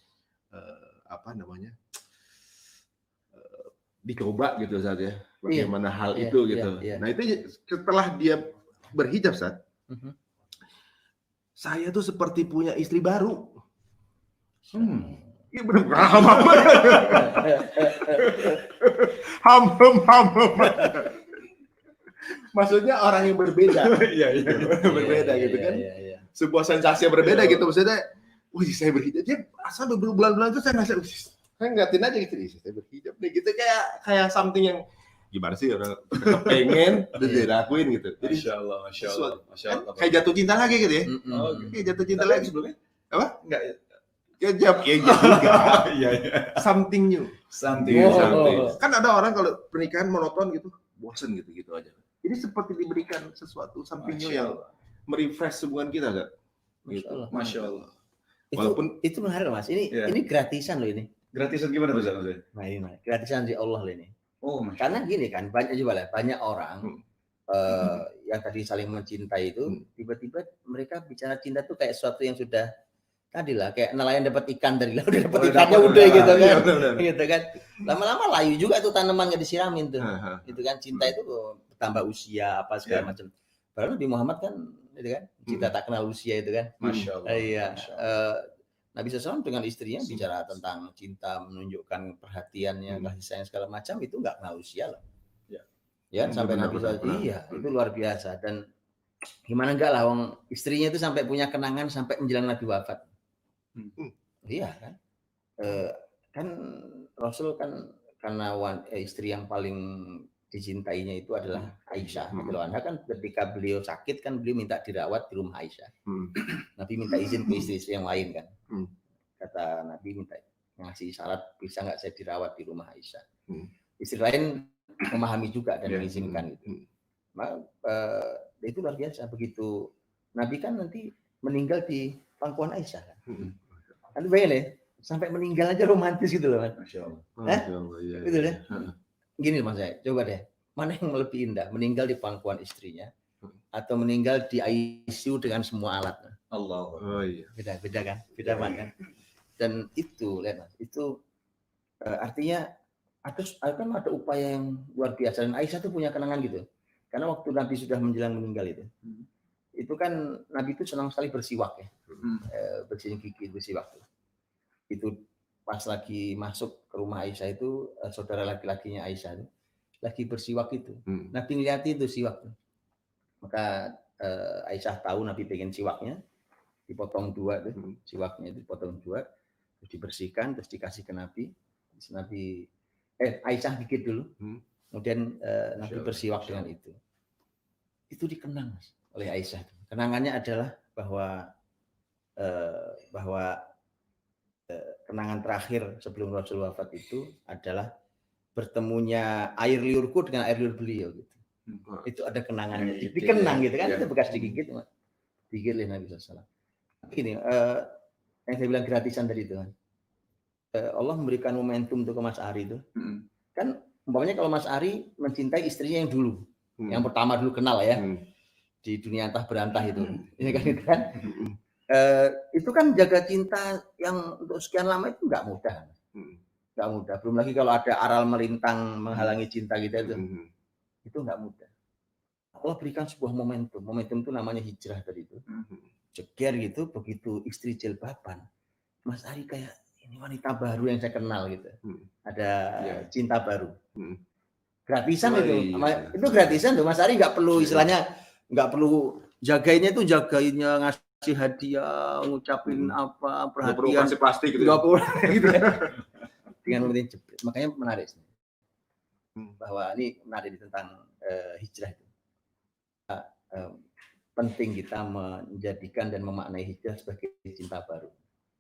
dicoba gitu saat ya. Bagaimana hal itu gitu. Nah itu setelah dia berhijab saat saya tuh seperti punya istri baru. Iya benar. Maksudnya orang yang berbeda. Berbeda gitu kan. Sebuah sensasi yang berbeda gitu. Maksudnya, wih saya berhijab. Dia asal berbulan-bulan itu saya ngerasa, saya ngeliatin aja gitu. Saya berhijab nih gitu. Kayak something yang gimana sih orang pengen dan dilakuin gitu. Jadi Masya Allah. Kayak jatuh cinta lagi gitu ya. Kayak jatuh cinta lagi sebelumnya. Apa? Enggak. Ya juga. Something new. Something. Kan ada orang kalau pernikahan monoton gitu, bosen gitu aja. Ini seperti diberikan sesuatu something new yang merefresh hubungan kita, enggak? Gitu. Masya Allah. Walaupun itu menarik Mas. Ini gratisan loh ini. Gratisan gimana tuh Mas? Nah ini gratisan dari Allah loh ini. Karena gini kan banyak orang yang tadi saling mencintai itu tiba-tiba mereka bicara cinta tuh kayak sesuatu yang sudah tadi lah kayak nelayan dapat ikan dari laut udah dapat ikannya udah gitu kan. Gitu kan. Lama-lama layu juga tuh tanaman nggak disiramin tuh. Gitu kan cinta itu tambah usia apa segala macam. Padahal Nabi Muhammad kan gitu kan cinta tak kenal usia itu kan. Masya Allah. Iya. Nabi SAW dengan istrinya bicara tentang cinta, menunjukkan perhatiannya, kasih sayang segala macam itu nggak kenal usia loh. Ya sampai Nabi SAW, itu luar biasa. Dan gimana enggak lah, wong istrinya itu sampai punya kenangan sampai menjelang Nabi wafat. Iya kan, kan Rasul kan karena istri yang paling dicintainya itu adalah Aisyah. Anda kan ketika beliau sakit kan beliau minta dirawat di rumah Aisyah. Nabi minta izin ke istri-istri yang lain kan. Kata Nabi minta ngasih syarat bisa nggak saya dirawat di rumah Aisyah. Istri lain memahami juga dan mengizinkan itu. Itu luar biasa begitu. Nabi kan nanti meninggal di pangkuan Aisyah kan. Kan bayangin ya, sampai meninggal aja romantis gitu loh Mas. Masya Allah. Gitu deh. Gini Mas saya, coba deh. Mana yang lebih indah, meninggal di pangkuan istrinya atau meninggal di ICU dengan semua alat? Allah. Beda kan? Beda banget kan? Dan itu lihat Mas, itu artinya ada upaya yang luar biasa dan Aisyah tuh punya kenangan gitu. Karena waktu Nabi sudah menjelang meninggal itu kan Nabi itu senang sekali bersiwak ya, bersihin gigi, bersiwak. Itu pas lagi masuk ke rumah Aisyah itu saudara laki-lakinya Aisyah itu lagi bersiwak itu. Nabi ngeliat itu siwak. Maka Aisyah tahu Nabi pengen siwaknya, dipotong dua tuh, siwaknya itu dipotong dua, terus dibersihkan, terus dikasih ke Nabi. Terus Nabi Aisyah gigit dulu, kemudian Nabi bersiwak dengan itu. Itu dikenang oleh Aisyah. Kenangannya adalah bahwa kenangan terakhir sebelum Rasul wafat itu adalah bertemunya air liurku dengan air liur beliau gitu. Itu ada kenangannya. Dikenang gitu kan, itu bekas digigit, digigit oleh Nabi SAW. Ini yang saya bilang gratisan tadi itu kan. Allah memberikan momentum untuk ke Mas Ari itu. Kan umpamanya kalau Mas Ari mencintai istrinya yang dulu, yang pertama dulu kenal ya, di dunia antah berantah itu, itu kan jaga cinta yang untuk sekian lama itu nggak mudah, nggak mudah. Belum lagi kalau ada aral melintang menghalangi cinta kita itu nggak mudah. Allah berikan sebuah momentum itu namanya hijrah tadi itu, jeger gitu, begitu istri jilbaban, Mas Ari kayak ini wanita baru yang saya kenal gitu, ada cinta baru. Gratisan itu gratisan tuh Mas Ari nggak perlu istilahnya nggak perlu jagainnya ngasih hadiah ngucapin apa perhatian kasih plastik gitu. Nggak perlu gitu. Dengan penting jepit. Makanya menarik. bahwa ini menarik tentang hijrah itu. Penting kita menjadikan dan memaknai hijrah sebagai cinta baru.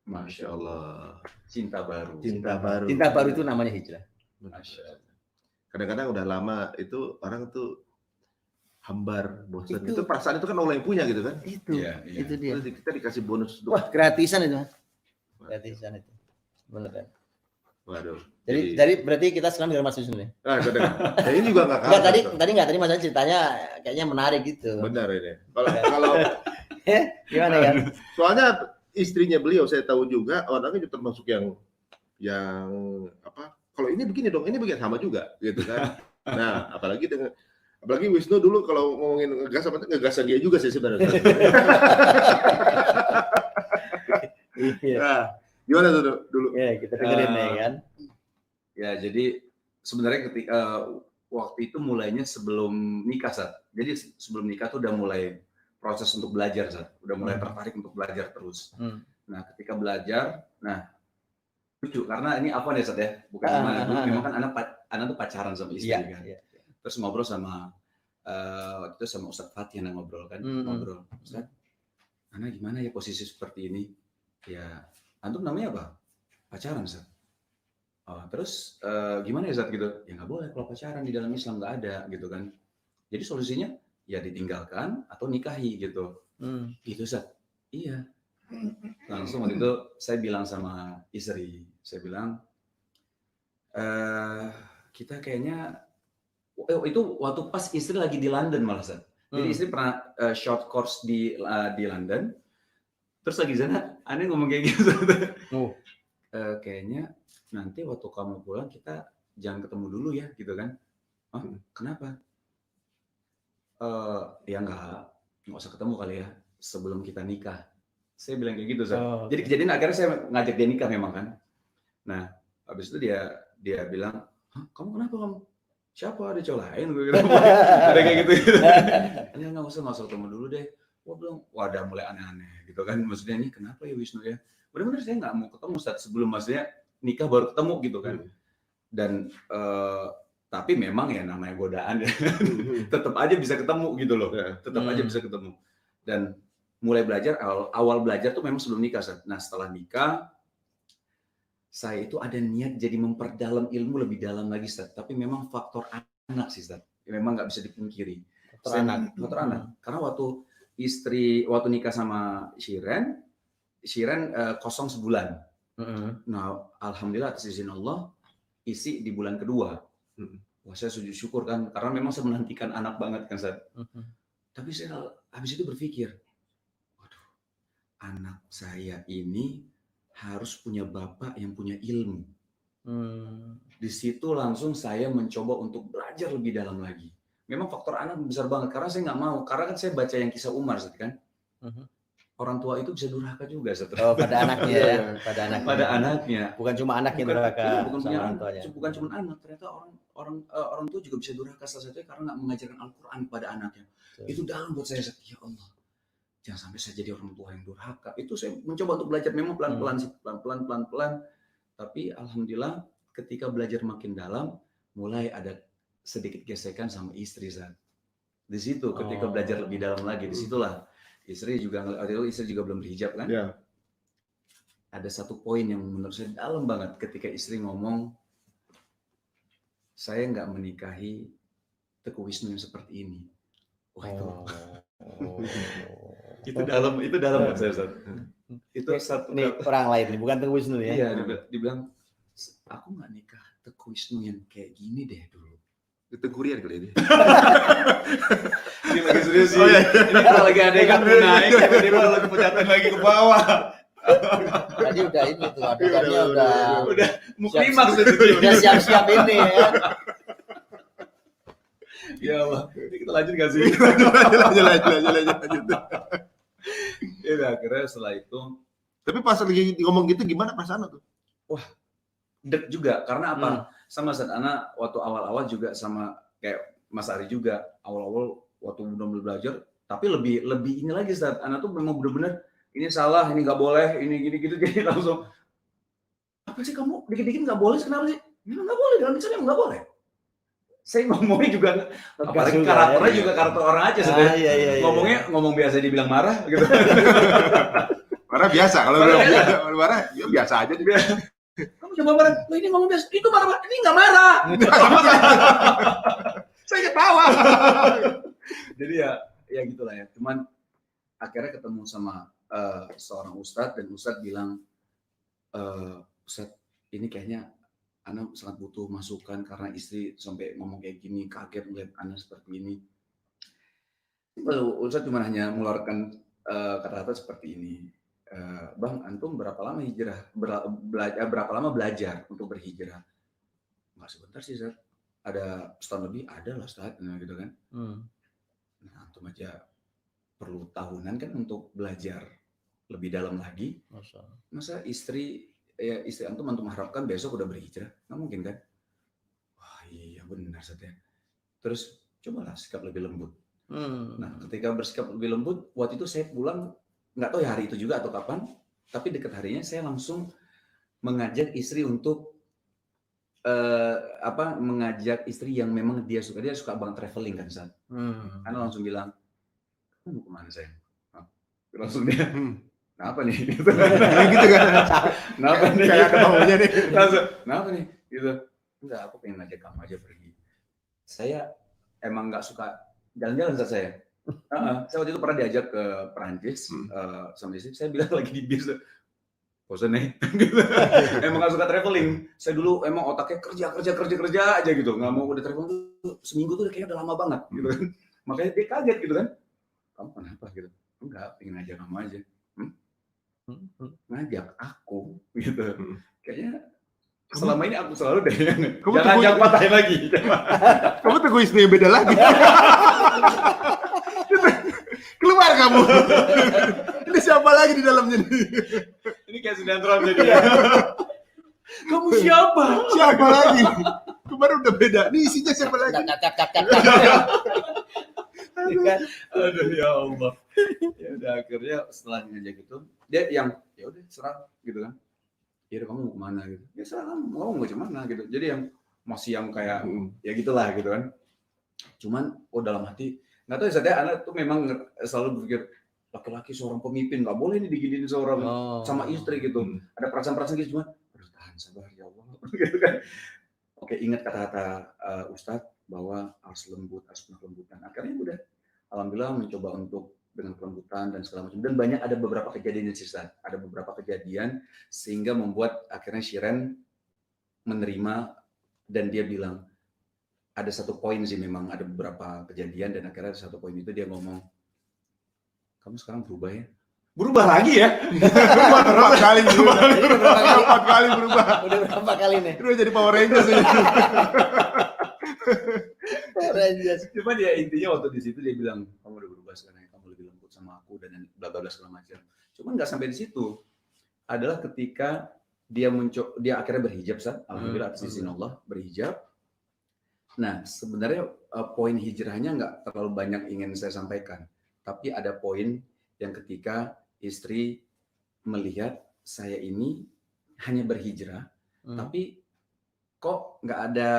Masya Allah, cinta baru. Cinta baru. Cinta baru itu namanya hijrah. Masya Allah. Kadang-kadang udah lama itu orang tuh hambar, bosan. Itu perasaan itu kan Allah yang punya gitu kan? Itu, Iya, iya. itu dia. Terus kita dikasih bonus. Wah, gratisan itu, Mas. Gratisan itu. Benar kan? Waduh. Jadi berarti kita sekarang udah masuk sini. Nah, ini juga nggak Enggak, kalah. tadi masalah ceritanya kayaknya menarik gitu. Benar ini. Kalau Gimana kan? soalnya istrinya beliau saya tahu juga orangnya juga termasuk yang apa? Kalau ini begini dong, ini begini sama juga gitu kan. Nah, apalagi Wisnu dulu kalau ngomongin ngegasan dia juga sih sebenarnya. Nah, gimana tuh dulu? Ya, kita dengerin ya kan. Ya, jadi sebenarnya ketika waktu itu mulainya sebelum nikah, Sat. Jadi sebelum nikah tuh udah mulai proses untuk belajar, Sat. Udah mulai tertarik untuk belajar terus. Nah, ketika belajar, lucu karena ini apa nih, Sat ya? Bukan cuma memang kan anak tuh pacaran sama istri kan. Iya. Terus ngobrol sama waktu itu sama Ustadz Fatih yang ngobrol kan, ngobrol. Ustadz, anak gimana ya posisi seperti ini? Ya, antum namanya apa? Pacaran, Ustadz. Oh, terus gimana ya, Ustadz gitu? Ya nggak boleh kalau pacaran di dalam Islam, nggak ada gitu kan. Jadi solusinya ya ditinggalkan atau nikahi gitu. Gitu, Ustadz. Iya. Langsung waktu itu saya bilang sama istri, saya bilang kita kayaknya itu waktu pas istri lagi di London malah, Ustadz. Jadi istri pernah short course di London. Terus lagi sana, aneh ngomong kayak gitu. Kayaknya nanti waktu kamu pulang kita jangan ketemu dulu ya, gitu kan? Kenapa? Ya nggak usah ketemu kali ya sebelum kita nikah. Saya bilang kayak gitu, Jadi kejadian akhirnya saya ngajak dia nikah memang kan. Nah, habis itu dia bilang, kamu kenapa kamu? Siapa ada cowok lain? Ada kayak gitu. Ya nggak usah ketemu dulu deh. Wah bilang, udah mulai aneh-aneh gitu kan. Maksudnya ini kenapa ya Wisnu ya? Benar-benar saya nggak mau ketemu saat sebelum maksudnya nikah baru ketemu gitu kan. Dan tapi memang ya namanya godaan ya. Tetap aja bisa ketemu gitu loh. Tetap aja bisa ketemu. Dan mulai belajar, awal belajar tuh memang sebelum nikah. Nah setelah nikah, saya itu ada niat jadi memperdalam ilmu lebih dalam lagi, Ustaz. Tapi memang faktor anak sih, Ustaz. Memang nggak bisa dipungkiri. Faktor anak. Karena waktu nikah sama Shiren kosong sebulan. Nah, alhamdulillah atas izin Allah, isi di bulan kedua. Wah, saya sujud syukur kan, karena memang saya menantikan anak banget kan, Ustaz. Tapi saya habis itu berpikir, waduh, anak saya ini harus punya bapak yang punya ilmu. Di situ langsung saya mencoba untuk belajar lebih dalam lagi. Memang faktor anak besar banget, karena saya nggak mau. Karena kan saya baca yang kisah Umar, kan. Orang tua itu bisa durhaka juga. Oh, pada anaknya ya. Pada anaknya. Bukan cuma anaknya durhaka. Bukan cuma anak. Ternyata orang tua juga bisa durhaka salah satunya karena nggak mengajarkan Al-Quran pada anaknya. Itu dalam buat saya, ya Allah. Jangan sampai saya jadi orang tua yang durhaka. Itu saya mencoba untuk belajar memang pelan-pelan. Tapi alhamdulillah ketika belajar makin dalam, mulai ada sedikit gesekan sama istri, Zat. Di situ ketika belajar lebih dalam lagi, disitulah istri juga belum berhijab kan? Ya. Ada satu poin yang menurut saya dalam banget ketika istri ngomong, saya nggak menikahi Teguh Wisnu yang seperti ini. Wah itu dalam buat saya, Ustaz. Itu satu orang lain, bukan Teguh Wisnu ya? Iya, dibilang aku nggak nikah Teguh Wisnu yang kayak gini deh dulu. Itu kurier kali ini. Ini lagi serius sih. Ini kalau lagi ada yang naik, tiba-tiba lagi pencatan lagi ke bawah. Tadi udah ini tuh, adegannya udah mau klimaks itu. Udah siap-siap ini ya. Ya Allah, kita lanjut nggak sih? Lanjut. Ya akhirnya setelah itu. Tapi pas lagi ngomong gitu gimana perasaan tuh? Wah, deg juga karena apa? Sama saat anak waktu awal-awal juga sama kayak Mas Ari juga awal-awal waktu belum belajar, tapi lebih ini lagi saat anak tuh memang benar-benar ini salah, ini nggak boleh, ini gini gitu jadi langsung apa sih kamu dikit-dikit nggak boleh, kenapa sih? Memang nggak boleh dalam Islam nggak boleh. saya ngomongnya juga apalagi juga, karakternya ya. juga karakter orang aja sebenarnya. Iya. Ngomongnya ngomong biasa dibilang marah gitu. Marah biasa, kalau marah ya biasa aja. Kamu coba marah, lo ini ngomong biasa, itu marah, ini nggak marah. Saya ketawa. Jadi ya gitulah ya. Cuman akhirnya ketemu sama seorang ustadz dan ustadz bilang, Ustadz ini kayaknya Ana sangat butuh masukan karena istri sampai ngomong kayak gini, kaget melihat Ana seperti ini. Lalu ustadz cuma hanya mengeluarkan kata-kata seperti ini. Bang, antum berapa lama hijrah? Berapa lama belajar untuk berhijrah? Nggak sebentar sih, Ustaz. Ada setahun lebih, ada lah, Ustaz. Nah, gitu kan. Nah, antum aja perlu tahunan kan untuk belajar lebih dalam lagi. Masa istri antum harapkan besok udah berhijrah? Nggak mungkin kan? Wah iya benar, Ustaz ya. Terus cobalah sikap lebih lembut. Nah, ketika bersikap lebih lembut, waktu itu saya pulang, nggak tahu ya hari itu juga atau kapan, tapi dekat harinya saya langsung mengajak istri untuk mengajak istri yang memang dia suka banget traveling kan, San. Karena langsung bilang, kamu mau kemana sayang? Langsung dia, kenapa nih? Gitu kan? Kenapa nih? Kayak ada maunya nih. Langsung, kenapa nih? Gitu. Enggak, aku pengen ngajak kamu aja pergi. Saya emang nggak suka jalan-jalan saat saya. Saya waktu itu pernah diajak ke Perancis sama istri. Saya bilang lagi di bis, bosan nih. Gitu. Emang gak suka traveling. Saya dulu emang otaknya kerja aja gitu. Nggak mau udah traveling tuh seminggu tuh kayaknya udah lama banget gitu kan. Makanya dia kaget gitu kan. Kamu kenapa gitu? Enggak, pengen ngajak kamu aja. Ngajak aku gitu. Kayaknya selama ini aku selalu deh. Jangan patahin lagi. Kamu tunggu istri yang beda lagi. Keluar kamu. Ini siapa lagi di dalamnya nih? Ini kayak sinetron jadi. Kamu siapa? Siapa lagi? Kemarin udah beda. Ini isinya siapa lagi? Aduh ya Allah. Ya udah akhirnya setelah ngajak itu dia yang ya udah serah gitu kan. Ya kamu mau kemana gitu. Ya serah kamu mau kemana gitu. Jadi yang masih yang kayak ya gitulah gitu kan. Cuman dalam hati nggak tahu ya, anak tuh memang selalu berpikir laki-laki seorang pemimpin nggak boleh nih diginiin seorang sama istri gitu. Ada perasaan-perasaan gitu cuma harus tahan sabar ya Allah gitu kan. Oke, ingat kata-kata Ustadz bahwa harus lembut, harus penuh kelembutan. Akhirnya udah alhamdulillah mencoba untuk dengan kelembutan dan segala macam. Dan banyak ada beberapa kejadian sih, Ustadz. Ada beberapa kejadian sehingga membuat akhirnya Shiren menerima dan dia bilang ada satu poin sih memang ada beberapa kejadian dan akhirnya satu poin itu dia ngomong, kamu sekarang berubah ya? Berubah lagi ya? Berapa kali berubah. Udah berapa kali nih? Udah jadi Power Rangers ini. Cuma dia intinya waktu di situ dia bilang, kamu udah berubah sekarang, kamu lebih lembut sama aku dan bla bla bla segala macam. Cuma nggak sampai di situ. Adalah ketika dia akhirnya berhijab, alhamdulillah atas izin Allah berhijab. Nah, sebenarnya poin hijrahnya nggak terlalu banyak ingin saya sampaikan, tapi ada poin yang ketika istri melihat saya ini hanya berhijrah, tapi kok nggak ada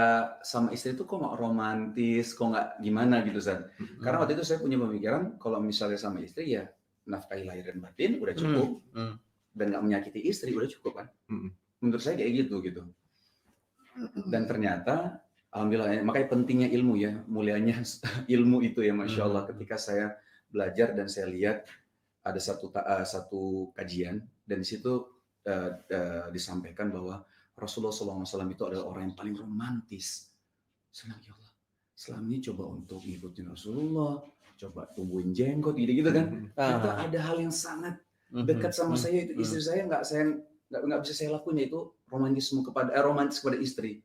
sama istri itu kok nggak romantis, kok nggak gimana gitu, San. Karena waktu itu saya punya pemikiran kalau misalnya sama istri ya nafkahi lahir dan batin udah cukup dan nggak menyakiti istri udah cukup kan. Menurut saya kayak gitu. Dan ternyata alhamdulillah, makanya pentingnya ilmu ya, mulianya ilmu itu ya, Masya Allah. Ketika saya belajar dan saya lihat ada satu kajian dan di situ disampaikan bahwa Rasulullah SAW itu adalah orang yang paling romantis. Senang ya Allah. Selama ini coba untuk ngikutin Rasulullah, coba tumbuhin jenggot gitu kan. Ternyata ada hal yang sangat dekat sama saya itu istri saya nggak bisa saya lakuin, yaitu romantis kepada istri.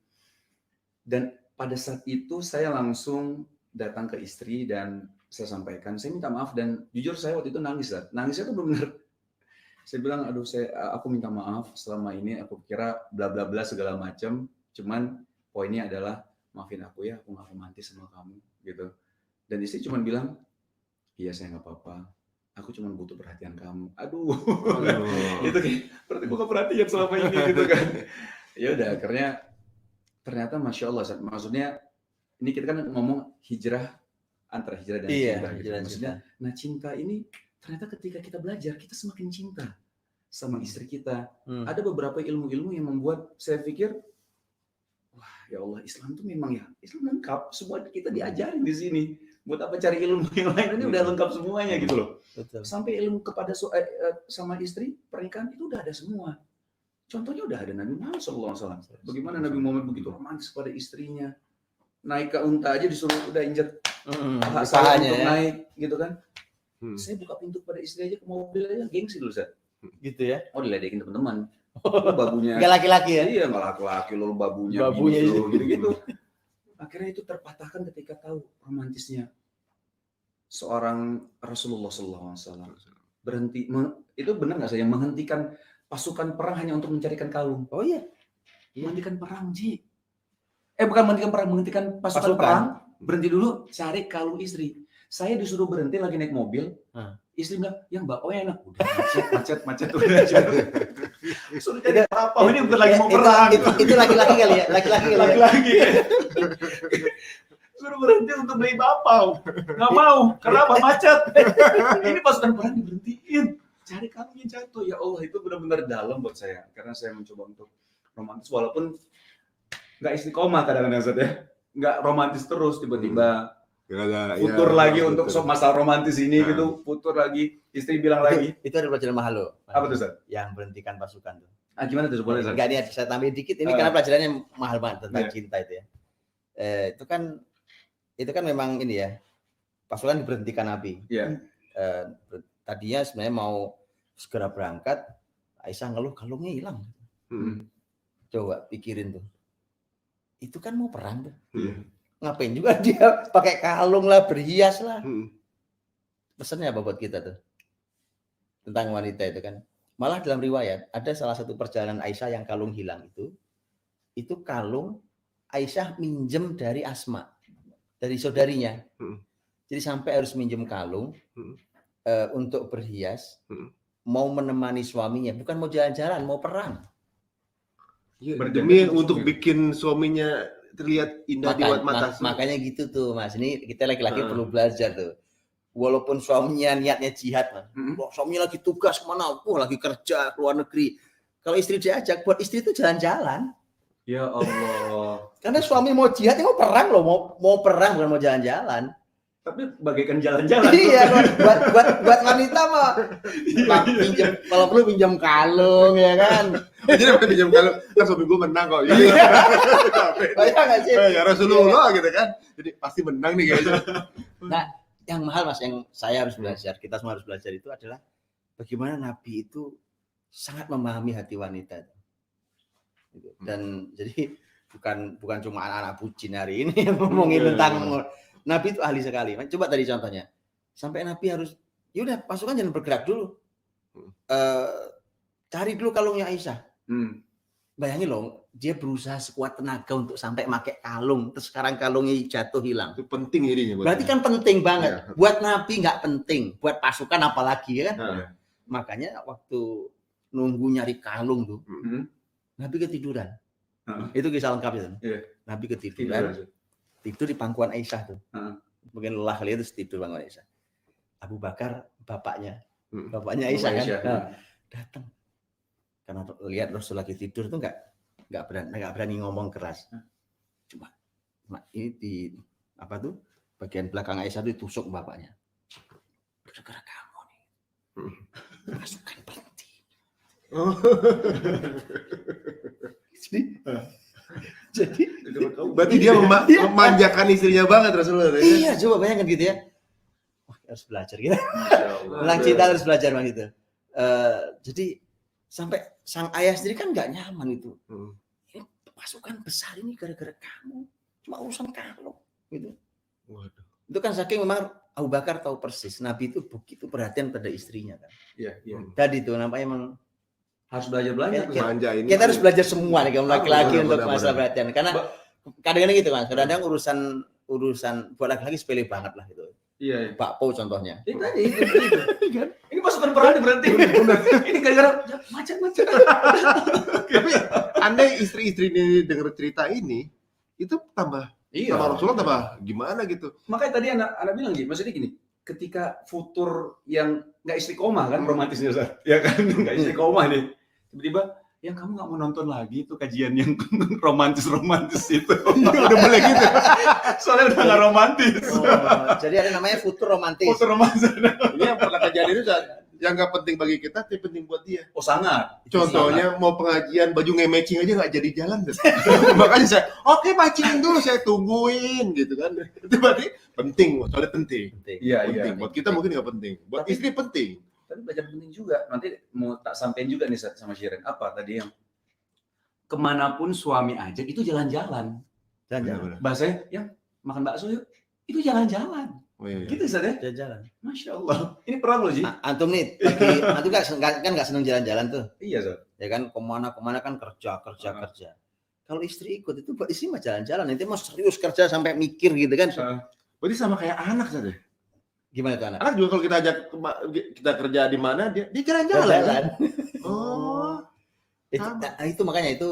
Dan pada saat itu saya langsung datang ke istri dan saya sampaikan, saya minta maaf dan jujur saya waktu itu nangis. Nangisnya tuh benar. Saya bilang, aku minta maaf selama ini aku kira bla bla bla segala macam. Cuman poinnya adalah maafin aku ya, aku nggak romantis sama kamu gitu. Dan istri cuma bilang, iya saya nggak apa-apa. Aku cuma butuh perhatian kamu. Aduh. Itu kayak berarti bukan perhatian selama ini gitu kan. Ya udah akhirnya ternyata Masya Allah, maksudnya ini kita kan ngomong hijrah antara hijrah dan cinta gitu. Maksudnya, nah cinta ini ternyata ketika kita belajar kita semakin cinta sama istri kita. Ada beberapa ilmu-ilmu yang membuat saya pikir, wah ya Allah, Islam tuh memang ya Islam lengkap, semua kita diajarin di sini. Buat apa cari ilmu yang lain, ini udah lengkap semuanya gitu loh. Betul. Sampai ilmu kepada sama istri pernikahan itu udah ada semua. Contohnya udah ada Nabi Muhammad SAW. Bagaimana Nabi Muhammad begitu romantis pada istrinya. Naik ke unta aja disuruh udah injek paha untuk naik gitu kan. Saya buka pintu pada istri aja ke mobil aja gengsi dulu Ustaz. Gitu ya. Oh diledekin teman-teman. Babunya. Enggak laki-laki ya? Iya enggak laki-laki lo babunya gitu-gitu. Akhirnya itu terpatahkan ketika tahu romantisnya seorang Rasulullah SAW. Berhenti itu benar nggak saya menghentikan pasukan perang hanya untuk mencarikan kalung? Oh iya. Menghentikan perang, Ji. Bukan menghentikan perang, menghentikan pasukan perang. Berhenti dulu cari kalung istri. Saya disuruh berhenti lagi naik mobil. Istri bilang, "Yang bapaknya enak." Udah macet udah. Suruh cari apa? Ini bukan lagi mau perang. Itu laki-laki kali ya? Laki-laki. Suruh berhenti untuk beli bapau. Nggak mau, kenapa macet? Ini pasukan perang diberhentiin. Cari kalungnya jatuh. Ya Allah, itu benar-benar dalam buat saya. Karena saya mencoba untuk romantis. Walaupun nggak istiqomah kadang-kadang Ustaz ya. Nggak romantis terus, tiba-tiba futur lagi untuk masalah romantis ini gitu. Futur lagi, istri bilang lagi. Itu ada pelajaran mahal loh. Apa tuh Ustaz? Yang berhentikan pasukan tuh. Gimana tuh? Boleh Ustaz? Enggak, ini saya tambahin dikit. Ini karena pelajarannya mahal banget tentang cinta itu ya. Itu kan memang ini ya, pasukan diberhentikan Nabi. Tadinya sebenarnya mau segera berangkat, Aisyah ngeluh kalungnya hilang. Coba pikirin tuh, itu kan mau perang tuh. Ngapain juga dia pakai kalung lah, berhias lah. Pesannya apa buat kita tuh tentang wanita itu kan? Malah dalam riwayat ada salah satu perjalanan Aisyah yang kalung hilang itu kalung Aisyah minjem dari Asma, dari saudarinya. Jadi sampai harus minjem kalung untuk berhias, mau menemani suaminya, bukan mau jalan-jalan, mau perang. Demi untuk bikin suaminya terlihat indah di mata. Makanya gitu tuh Mas, ini kita laki-laki perlu belajar tuh. Walaupun suaminya niatnya jihad, Mas. Suaminya lagi tugas kemana? Lagi kerja ke luar negeri. Kalau istri diajak, buat istri itu jalan-jalan. Ya Allah. Karena suami mau jihad, mau perang loh, mau perang bukan mau jalan-jalan. Tapi bagaikan jalan-jalan. Iya, buat wanita mah. Kalau perlu pinjam kalung ya kan. Jadi pinjam kalung, kan suami gue menang kok. Banyak nggak sih? Ya Rasulullah gitu kan. Jadi pasti menang nih kayaknya. Nah, yang mahal Mas, yang saya harus belajar, kita semua harus belajar itu adalah bagaimana Nabi itu sangat memahami hati wanita. Dan jadi bukan cuma anak-anak bucin hari ini yang ngomongin tentang Nabi itu ahli sekali. Coba tadi contohnya. Sampai Nabi harus, yaudah pasukan jangan bergerak dulu. Cari dulu kalungnya Aisyah. Bayangin loh, dia berusaha sekuat tenaga untuk sampai pakai kalung. Terus sekarang kalungnya jatuh hilang. Itu penting ini. Berarti kan penting banget. Ya. Buat Nabi nggak penting. Buat pasukan apalagi ya kan. Makanya waktu nunggu nyari kalung tuh, Nabi ketiduran. Itu kisah lengkap itu. Nabi ketiduran. Tidur di pangkuan Aisyah tuh. Mungkin lelah kali itu tidur pangkuan Aisyah. Abu Bakar bapaknya Aisyah kan datang. Karena lihat Rasul lagi tidur tuh nggak berani ngomong keras. Cuma ini di apa tuh bagian belakang Aisyah itu ditusuk bapaknya. Gara-gara kamu nih. Pasukan berhenti. Jadi berarti dia memanjakan istrinya banget Rasulullah. Iya, coba bayangkan gitu ya. Wah, harus belajar gitu. Tentang cinta harus belajar Bang gitu. Jadi sampai sang ayah sendiri kan nggak nyaman itu. Ini pasukan besar ini gara-gara kamu. Cuma urusan kalung gitu. Waduh. Itu kan saking memang Abu Bakar tahu persis Nabi itu begitu perhatian pada istrinya kan. Iya. Tadi itu nampaknya emang harus belajar kita harus belajar semua nih kaum laki-laki untuk masalah perhatian karena kadang-kadang gitu Mas, kadang-kadang urusan buat laki-laki sepele banget lah gitu. Iya. Bakpo contohnya. Itu. Ini pasukan perang berhenti. Ini gara-gara macet. Tapi andai istri-istri ini dengar cerita ini, itu tambah Iya. Sama Rasulullah tambah gimana gitu. Makanya tadi anak bilang gitu, maksudnya gini, ketika futur yang nggak istiqomah kan romantisnya Ustaz. Ya kan nggak istiqomah nih. Tiba-tiba yang kamu nggak mau nonton lagi itu kajian yang romantis itu. Udah mulai gitu. Soalnya udah nggak romantis. Jadi ada namanya futur romantis. Futur romantis. Ini yang pernah kejadian itu yang nggak penting bagi kita, tapi penting buat dia. Oh sangat. Contohnya mau pengajian baju nge-matching aja nggak jadi jalan. Makanya saya, oke matching dulu, saya tungguin gitu kan. Itu berarti penting, soalnya penting. Iya. Buat kita mungkin nggak penting, buat istri penting. Tapi belajar penting juga. Nanti mau tak sampein juga nih sama Shirin. Apa tadi yang kemanapun suami ajak itu jalan-jalan. Jalan-jalan. Bahasanya yang makan bakso yuk. Itu jalan-jalan. Oh, iya. Gitu Ustaz ya? Jalan-jalan. Masya Allah. Ini perang loh Ji. Antum nih, antum kan nggak seneng jalan-jalan tuh. Iya Ustaz. Ya kan kemana-kemana kan kerja. Kalau istri ikut itu buat istri mah jalan-jalan. Nanti mau serius kerja sampai mikir gitu kan. Berarti sama kayak anak saja. Gimana tuh anak? Anak juga kalau kita ajak kita kerja di mana dia jalan-jalan. Jalan. Oh. Itu makanya itu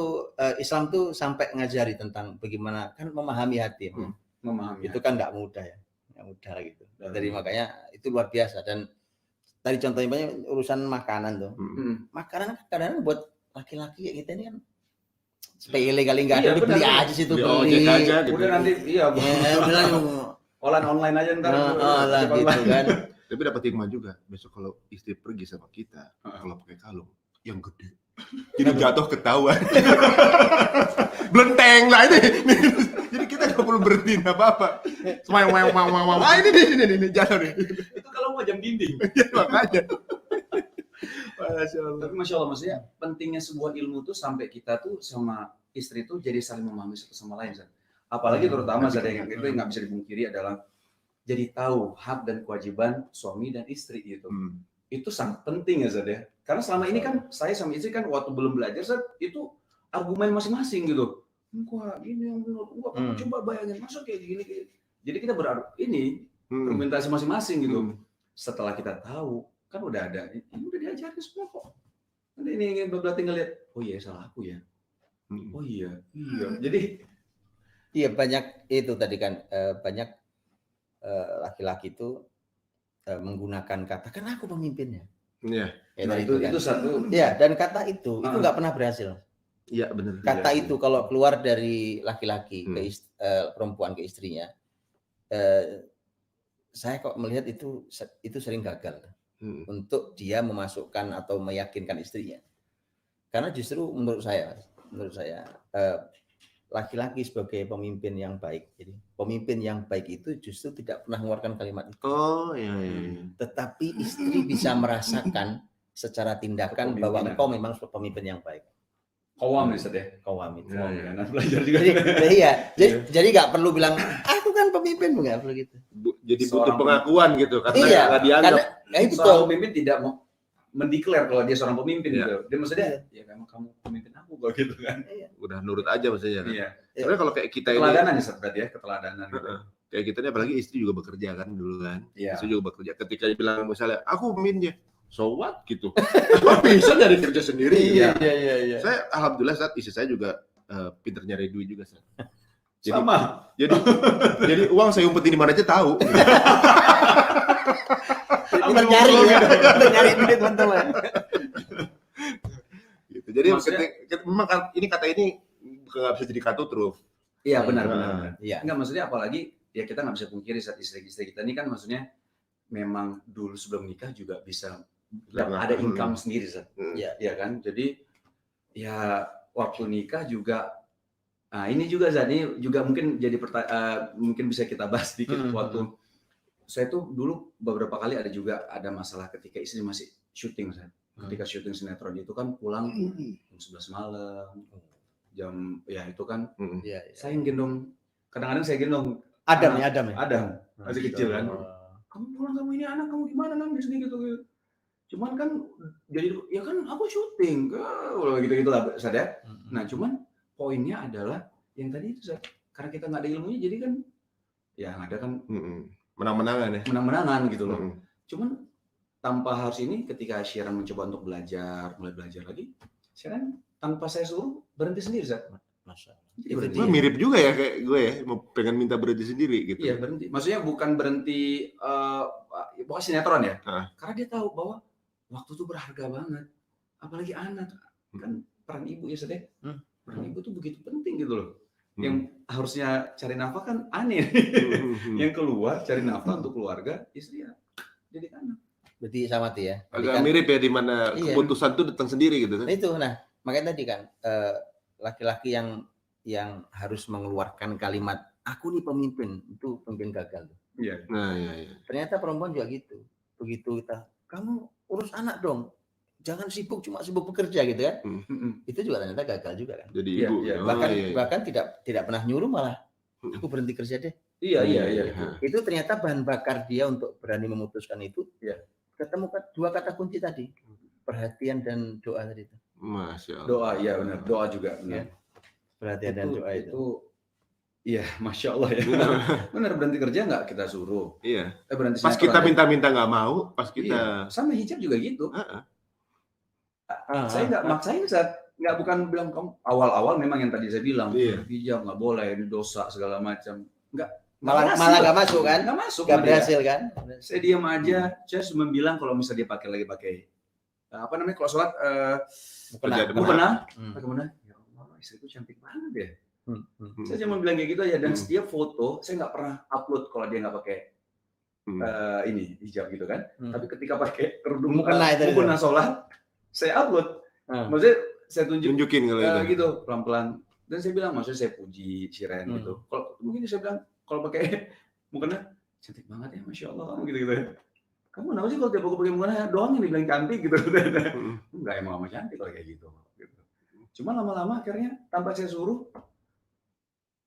Islam tuh sampai ngajari tentang bagaimana kan memahami hati. Memahami. Itu kan nggak mudah ya. Nggak mudah gitu. Jadi makanya itu luar biasa. Dan tadi contohnya banyak urusan makanan tuh. Makanan kadang-kadang buat laki-laki kayak kita ini kan sepele kali nggak ada, beli aja situ, beli aja gitu. Udah nanti iya online aja ntar gitu kan. Tapi dapat hikmah juga. Besok kalau istri pergi sama kita, kalau pakai kalung yang gede, jadi jatuh ketahuan. Blenteng lah ini. Jadi kita nggak perlu berhenti apa-apa. Ini jatuh nih. Itu kalau mau jam dinding. Makanya. Masya Allah. Tapi Masya Allah, maksudnya pentingnya sebuah ilmu tuh sampai kita tuh sama istri tuh jadi saling memahami satu sama lain. Apalagi terutama yang itu yang nggak bisa dipungkiri adalah jadi tahu hak dan kewajiban suami dan istri gitu. Itu sangat penting ya Zad ya. Karena selama ini kan saya sama istri kan waktu belum belajar Zad, itu argumen masing-masing gitu. Wah ini yang gua coba bayangin masa kayak gini. Jadi kita argumentasi masing-masing gitu. Setelah kita tahu kan udah ada, ini udah diajarin semua kok. Nanti ini berarti ngeliat, oh iya salah aku ya. Oh iya. Jadi iya banyak itu tadi kan banyak laki-laki itu menggunakan kata kan aku pemimpinnya. Iya. Nah, itu satu. Ya dan kata itu nggak pernah berhasil. Iya benar. Kata itu kalau keluar dari laki-laki ke perempuan ke istrinya, saya kok melihat itu sering gagal untuk dia memasukkan atau meyakinkan istrinya. Karena justru menurut saya laki-laki sebagai pemimpin yang baik. Jadi pemimpin yang baik itu justru tidak pernah mengeluarkan kalimat itu. Oh iya. Tetapi istri bisa merasakan secara tindakan bahwa engkau memang pemimpin yang baik. Kawam nih Ustaz ya. Kawam itu. Nah, belajar juga. Jadi nggak perlu bilang aku kan pemimpin, nggak perlu gitu. Jadi butuh pengakuan gitu karena nggak dianggap. Seorang pemimpin tidak mau mendeklar kalau dia seorang pemimpin gitu. Dia maksudnya ya memang kamu pemimpin aku kalau gitu kan. Udah nurut aja maksudnya kan. Iya. Sebenarnya kalau kayak kita keteladanan ya Ustaz ya, keteladanan gitu. Kayak kita ini apalagi istri juga bekerja kan dulu kan. Iya. Istri juga bekerja. Ketika dia bilang misalnya aku pemimpinnya, so what gitu. Bisa dari kerja sendiri. Iya. Saya alhamdulillah saat istri saya juga pinter nyari duit juga Sat. Jadi, sama. Jadi uang saya umpetin di mana aja tahu. Nyari duit teman-teman. Gitu. Jadi memang ini kata ini nggak bisa jadi kartu truf. Iya benar. Iya. Enggak maksudnya apalagi ya kita nggak bisa pungkiri saat istri-istri kita ini kan maksudnya memang dulu sebelum nikah juga bisa ada income sendiri Zat. Ya kan. Jadi ya waktu nikah juga nah ini juga Zat, ini juga mungkin jadi mungkin bisa kita bahas sedikit waktu saya tuh dulu beberapa kali ada masalah ketika istri masih syuting Zat. Ketika syuting sinetron itu kan pulang jam 11 malam. Jam ya itu kan saya gendong kadang-kadang saya gendong Adam masih kecil kan. Kamu pulang kamu ini anak kamu gimana nang sedikit gitu. Cuman kan jadi ya kan aku syuting gitu lah sadar. Nah cuman poinnya adalah yang tadi itu karena kita nggak ada ilmunya jadi kan yang ada kan menang-menangan gitu loh. Cuman tanpa harus ini ketika Shiran mencoba untuk mulai belajar lagi, Shiran tanpa saya suruh berhenti sendiri Zat. Gue mirip juga ya kayak gue ya, mau pengen minta berhenti sendiri gitu. Iya berhenti. Maksudnya bukan berhenti bukan sinetron ya. Karena dia tahu bahwa waktu itu berharga banget. Apalagi anak kan peran ibu ya sedih. Peran ibu tuh begitu penting gitu loh. Yang harusnya cari nafkah kan aneh. Yang keluar cari nafkah untuk keluarga, istri ya jadi anak. Berarti sama tuh ya. Agak mirip ya di mana keputusan tuh datang sendiri gitu. Nah itu, makanya tadi kan laki-laki yang harus mengeluarkan kalimat aku nih pemimpin, itu pemimpin gagal. Iya. Iya. Ternyata perempuan juga gitu. Begitu kita, kamu urus anak dong, jangan sibuk bekerja gitu kan. Itu juga ternyata gagal juga kan. Jadi ibu. Iya. Bahkan tidak pernah nyuruh, malah aku berhenti kerja deh. Iya. Itu ternyata bahan bakar dia untuk berani memutuskan itu. Iya. Ketemu dua kata kunci tadi, perhatian dan doa tadi itu. Masya Allah. Doa, iya benar. Doa juga benar. Ya. Perhatian dan doa itu. Iya, Masya Allah ya. Benar, berhenti kerja nggak kita suruh. Iya. Berhenti pas kita minta-minta nggak mau, pas kita. Iya. Sama hijab juga gitu. Saya nggak maksain, nggak bukan bilang kamu awal-awal memang yang tadi saya bilang hijab nggak boleh, ini dosa segala macam. Malah nggak masuk kan? Nggak masuk. Nggak berhasil kan? Saya diam aja. Saya cuma bilang kalau misalnya dia pakai apa namanya kalau sholat mukena. Ya Allah, istriku cantik banget ya. Saya cuma bilang kayak gitu aja, dan setiap foto saya nggak pernah upload kalau dia nggak pakai ini hijab gitu kan. Tapi ketika pakai kerudung mukena sholat, saya upload. Maksudnya saya tunjukin gitu pelan-pelan. Dan saya bilang, maksudnya saya puji Shiren gitu. Kalau mungkin saya bilang kalau pakai mukena cantik banget ya, Masya Allah kamu gitu. Kamu kenapa sih kalau tiap aku pakai mukena doang yang dibilang cantik gitu? Enggak, emang kamu cantik kalau kayak gitu. Cuma lama-lama akhirnya tanpa saya suruh,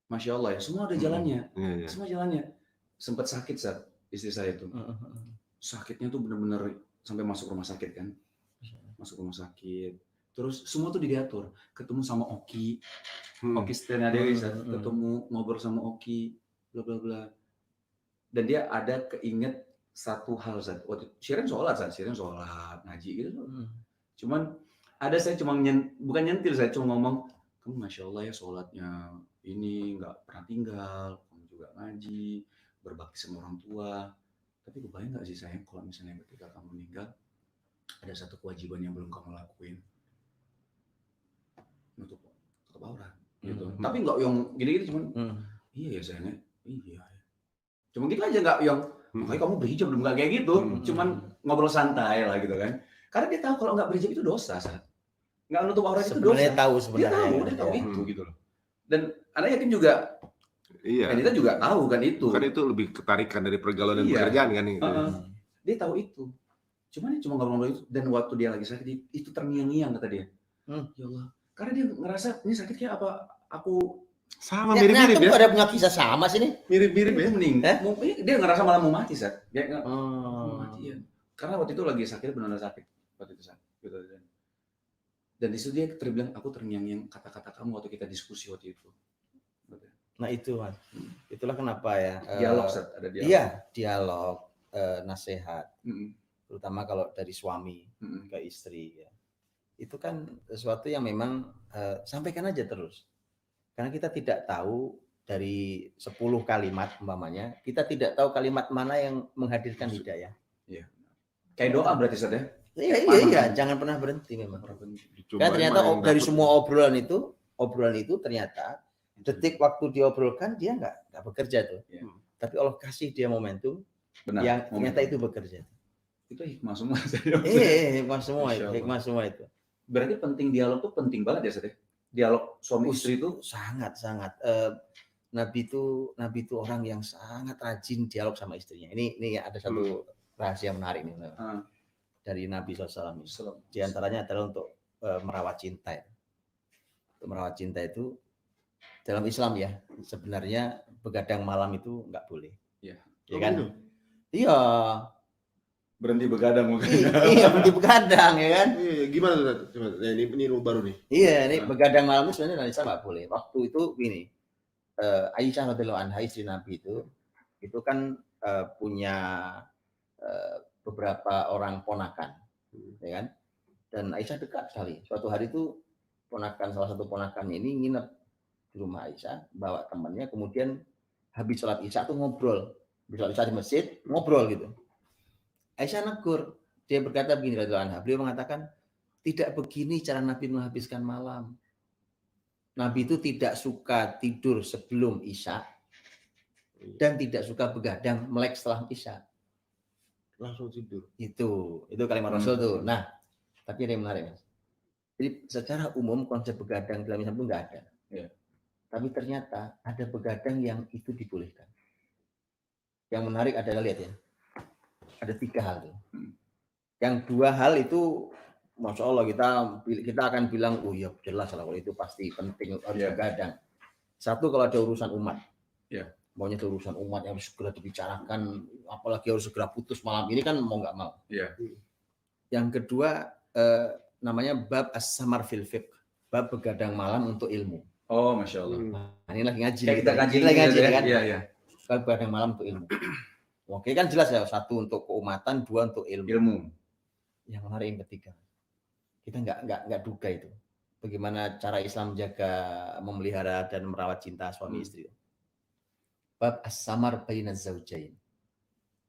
Masya Allah ya, semua ada jalannya. Semua jalannya. Sempat sakit saat istri saya itu. Sakitnya tuh benar-benar sampai masuk rumah sakit kan. Masuk rumah sakit. Terus semua tuh diatur. Ketemu sama Oki. Oki Stena Dewi, ketemu ngobrol sama Oki, bla bla bla. Dan dia ada keinget satu hal, Zat. Waktu Shiren sholat ngaji gitu. Cuman ada saya cuma bukan nyentil, saya cuma ngomong, kamu Masya Allah ya sholatnya ini nggak pernah tinggal, kamu juga ngaji, berbakti sama orang tua. Tapi kebayang nggak sih sayang kalau misalnya ketika kamu meninggal ada satu kewajiban yang belum kamu lakuin, nutup aurat gitu. Tapi nggak yang gini-gini, cuman iya ya sayangnya, iya. Cuma gitu aja, nggak yang makanya kamu berhijab belum, nggak kayak gitu. Cuman ngobrol santai lah gitu kan. Karena dia tahu kalau nggak berhijab itu dosa, nggak nutup aurat itu dosa. Dia tahu itu gitu loh. Dan Anda yakin juga, Anita juga tahu kan itu. Kan itu lebih ketarikan dari pergaulan dan pekerjaan kan itu. Dia tahu itu. Cuman dia cuma ngobrol itu, dan waktu dia lagi sakit itu terngiang-ngiang kata dia. Ya Allah, karena dia ngerasa ini sakitnya apa aku sama mirip-mirip ya. Ada punya kisah sama sih nih. Mirip-mirip ya. Dia ngerasa malah mau mati, Dia mau mati ya. Karena waktu itu lagi sakit, benar-benar sakit waktu itu gitu. Dan di situ dia terbilang, aku terngiang-ngiang kata-kata kamu waktu kita diskusi waktu itu. Nah itu Mas, itulah kenapa ya. Dialog, ada dialog. Iya, dialog, nasihat, terutama kalau dari suami ke istri ya. Itu kan sesuatu yang memang sampaikan aja terus. Karena kita tidak tahu dari 10 kalimat umpamanya, kita tidak tahu kalimat mana yang menghadirkan hidayah. Iya. Kayak doa berarti Ustaz ya? Iya, jangan pernah berhenti memang. Karena ternyata dari semua obrolan itu ternyata detik waktu diobrolkan dia nggak bekerja tuh. Tapi Allah kasih dia momentum yang ternyata itu bekerja. Itu hikmah semua. Hikmah semua itu. Berarti penting dialog tuh penting banget ya Ustaz ya? Dialog suami istri itu sangat. Nabi itu orang yang sangat rajin dialog sama istrinya. Ini ada satu rahasia menarik nih dari Nabi SAW. Di antaranya adalah untuk merawat cinta. Untuk merawat cinta itu dalam Islam ya, sebenarnya begadang malam itu nggak boleh. Iya. Ya kan? Iya. Berhenti begadang mungkin. Iya, berhenti begadang ya kan? Iya, gimana tuh? Ini baru nih. Iya, ini begadang malam itu sebenarnya dalam Islam nggak boleh. Waktu itu gini, Aisyah radhiyallahu anha istri Nabi itu kan punya beberapa orang ponakan, ya kan? Dan Aisyah dekat sekali. Suatu hari itu salah satu ponakannya ini nginep di rumah Aisyah, bawa temannya, kemudian habis sholat Isya tuh ngobrol. Habis sholat Isya di masjid, ngobrol gitu. Aisyah negur, dia berkata begini radhiyallahu anha, beliau mengatakan, tidak begini cara Nabi menghabiskan malam. Nabi itu tidak suka tidur sebelum Isya dan tidak suka begadang melek setelah Isya. Langsung tidur. Itu kalimat Rasul tuh. Nah, tapi ada yang menarik, Mas. Jadi secara umum konsep begadang dalam Islam itu nggak ada. Ya. Tapi ternyata ada begadang yang itu dibolehkan. Yang menarik adalah lihat ya, ada 3 hal tuh. Yang 2 hal itu, masya Allah kita akan bilang, oh ya jelas lah kalau itu pasti penting harus begadang. 1 kalau ada urusan umat. Ya. Maunya itu urusan umat yang harus segera dibicarakan, apalagi harus segera putus malam ini kan mau nggak mau. Ya. Yang kedua namanya bab as-samar fil fiqh, bab begadang malam untuk ilmu. Oh, masya Allah. Nah, ini lagi ngaji. Kita lagi ngaji kan? Iya. Bab begadang malam untuk ilmu. Oke kan jelas ya, 1 untuk keumatan, 2 untuk ilmu. Yang menarik yang ketiga, kita nggak duga itu. Bagaimana cara Islam menjaga, memelihara dan merawat cinta suami istri. Bab as-samar baina zaujain.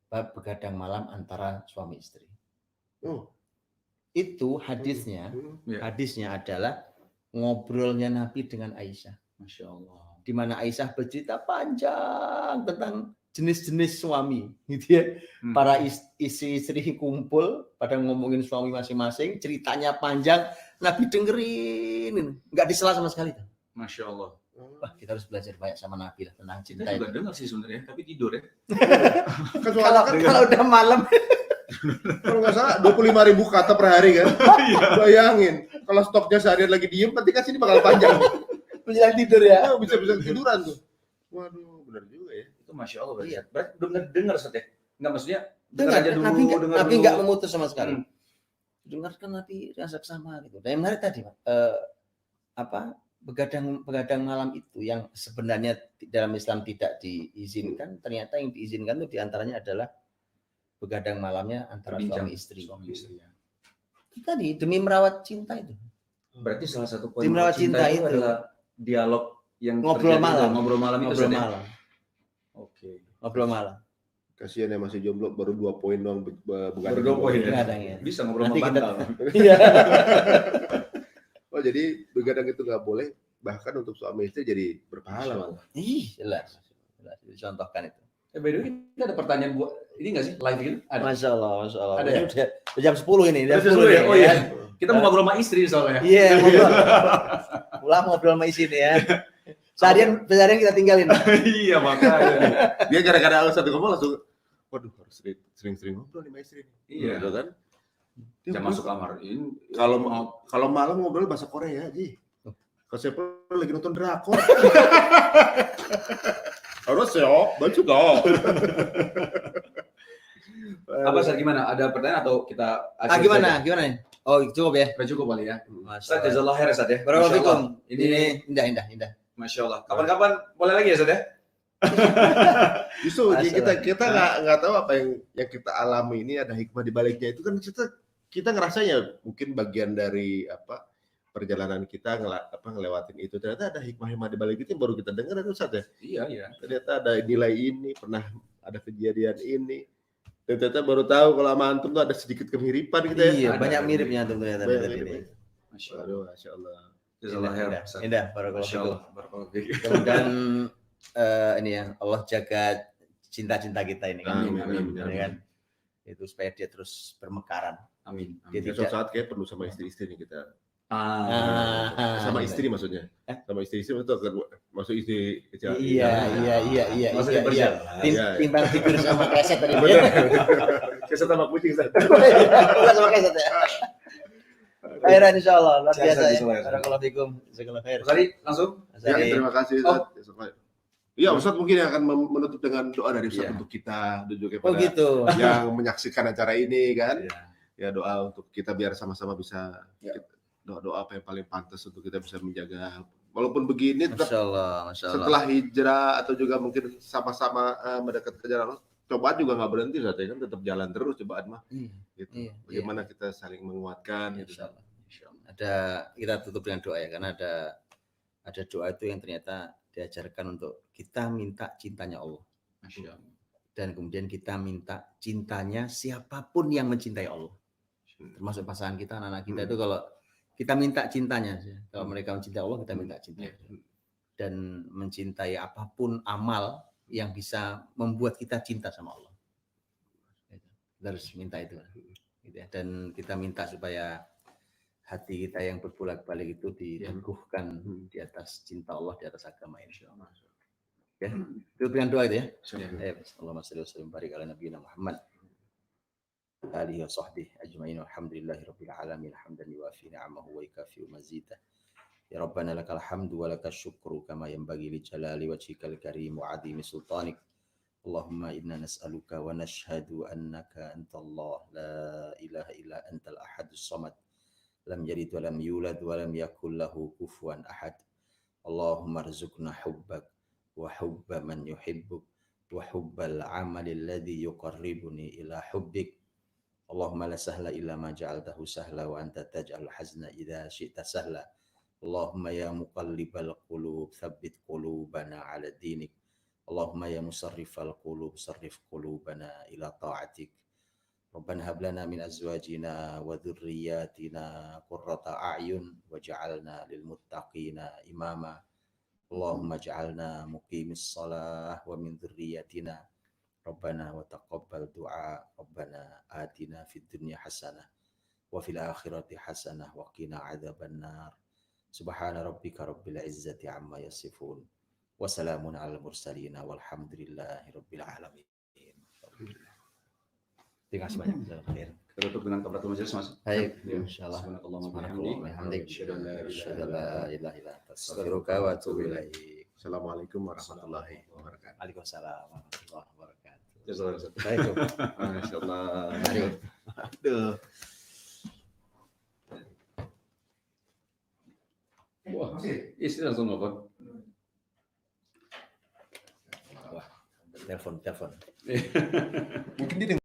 Bab begadang malam antara suami istri. Itu hadisnya adalah ngobrolnya Nabi dengan Aisyah. Masya Allah. Di mana Aisyah bercerita panjang tentang jenis-jenis suami, gitu ya. Para istri-istri kumpul pada ngomongin suami masing-masing, ceritanya panjang, Nabi dengerin, nggak disela sama sekali. Masya Allah. Wah, kita harus belajar banyak sama Nabi lah tentang cinta. Kita juga dengar sih sebenarnya, tapi tidur ya. Kalau udah malam. Kalau nggak salah 25.000 kata per hari kan. Bayangin, kalau stoknya seharian lagi diem, nanti kan sini bakal panjang. Menjelang tidur ya. Bisa tiduran tuh. Waduh, benar juga ya. Itu masya Allah berarti. Iya. Berarti benar dengar Ustaz ya? Nggak, maksudnya dengar aja dulu. Nabi nggak memutus sama sekali. Dengarkan Nabi rasa sama gitu. Dan yang menarik tadi, begadang malam itu yang sebenarnya dalam Islam tidak diizinkan, ternyata yang diizinkan itu diantaranya adalah begadang malamnya antara suami istri. Ya. Tadi demi merawat cinta itu. Berarti salah satu poin merawat cinta itu adalah dialog yang ngobrol malam. Ngobrol malam itu. Ngobrol malam. Oke. Ngobrol malam. Kasihan ya masih jomblo, baru 2 poin doang begadang. Baru 2 poin ya. Bisa ngobrol sama bantal. Iya. Oh, jadi begadang itu nggak boleh, bahkan untuk suami istri jadi berpahala. Jelas. Dicontohkan itu. By the way, kita ada pertanyaan buat ini nggak sih live ini? Ada. Masya Allah. Ada ya? Udah jam 10 ini. Jam 10 ya? Oh iya. Kita mau ngobrol sama istri soalnya. Iya, ngobrol. Pulang ngobrol sama istri nih ya. Seharian kita tinggalin. Iya, makanya. Dia gara-gara alasan satu ngomong langsung, waduh harus sering-sering ngobrol nih sama istri. Iya. Gitu kan? Jangan masuk kamar. Ini kalau malam ngobrol bahasa Korea, Ji. Kalau saya lagi nonton drakor. Harus ya, baca dong. Apa Sar, gimana? Ada pertanyaan atau kita gimana nih? Oh, cukup ya? Udah cukup kali ya. Masya Jazakallah khair Ustaz ya. Barakallahu. Ini indah. Masya Allah. Kapan-kapan boleh lagi ya Ustaz ya? Justru kita nggak tahu apa yang kita alami ini ada hikmah di baliknya. Itu kan kita ngerasanya mungkin bagian dari perjalanan kita ngelewatin itu. Ternyata ada hikmah di balik itu yang baru kita dengar itu Ustaz ya. Iya. Ternyata ada nilai ini, pernah ada kejadian ini. Dan ternyata baru tahu kalau sama antum tuh ada sedikit kemiripan gitu ya. Iya, banyak miripnya antum ternyata. Masya Allah. Jazakallah khair. Indah, barakallahu. Kemudian ini ya, Allah jaga cinta-cinta kita ini kan. Amin. Kan? Itu supaya dia terus bermekaran. Amin. Suatu saat kayak perlu sama istri-istri nih kita. Sama istri maksudnya. Sama istri-istri itu masuk istri. Iya. Maksudnya berjalan. Timbang tidur sama keset tadi. Keset sama kucing Ustaz. Sama keset ya. Khairan insyaallah, luar biasa ya. Barakallahu fikum. Jazakallahu khair. Ustaz langsung. Ya, terima kasih Ustaz. Iya, Ustaz mungkin akan menutup dengan doa dari Ustaz untuk kita dan juga kepada yang menyaksikan acara ini kan. Ya, doa untuk kita biar sama-sama bisa doa apa yang paling pantas untuk kita bisa menjaga. Walaupun begini tetap Masya Allah. Setelah hijrah atau juga mungkin sama-sama mendekat ke jalan Allah, cobaan juga nggak berhenti, kan tetap jalan terus cobaan mah. Gitu. Bagaimana kita saling menguatkan. Insya Allah. Kita tutup dengan doa ya, karena ada ada doa itu yang ternyata diajarkan untuk kita minta cintanya Allah. Masya Allah. Dan kemudian kita minta cintanya siapapun yang mencintai Allah. Termasuk pasangan kita, anak-anak kita itu kalau kita minta cintanya. Kalau mereka mencintai Allah, kita minta cintanya. Dan mencintai apapun amal yang bisa membuat kita cinta sama Allah. Kita harus minta itu. Dan kita minta supaya hati kita yang berbolak-balik itu diteguhkan di atas cinta Allah, di atas agama ini. Ya, itu dengan doa itu ya. Allahumma shalli wa sallim barik ala nabiyina Muhammad alihi wa sahbihi ajma'in walhamdulillahirabbil alamin hamdan yuwafi ni'amahu wa yukafi mazidah. Ya Rabbana lakal hamdu wa lakal syukru kama yanbaghi li jalali wajhikal karim wa 'azimi sultanik. Allahumma inna nas'aluka wa nashhadu annaka antallah la ilaha illa antal ahadus samad lam yalid wa lam yulad wa lam yakul lahu kufuwan ahad. Allahumma rzuqna hubbak wa hubba man yuhibbuk wa hubbal amali alladhi yuqarribuni ila hubbik. Allahumma la sahla illa ma ja'altahu sahla wa anta taj'al hazna idza syi'ta sahla. Allahumma ya muqallibal qulub tsabbit qulubana 'ala dinik. Allahumma ya musarrifal qulub sarrif qulubana ila ta'atik. Rabbana hab lana min azwajina wa dhurriyyatina qurrata a'yun waj'alna lil muttaqina imama. Allahumma ij'alna muqimis shalah wa min dhurriyyatina Rabbana wa taqabbal du'a. Rabbana atina fid dunya hasanah wa fil akhirati hasanah wa qina adzabannar. Subhana rabbika rabbil izzati amma yasifun. Wa salamun 'alal mursalin walhamdulillahi rabbil alamin. Terima kasih banyak. Kita tutup dengan kafaratul majelis, Mas. Baik, insyaallah. Subhanakallahumma wa bihamdik. Asyhadu an la ilaha illa anta astaghfiruka wa atubu ilaik. Assalamualaikum warahmatullahi wabarakatuh. Waalaikumsalam warahmatullahi wabarakatuh. Jazakallah. Baik. Masyaallah. Mari. Aduh. Wah, istri langsung nelfon. Telepon. Mungkin dia dengar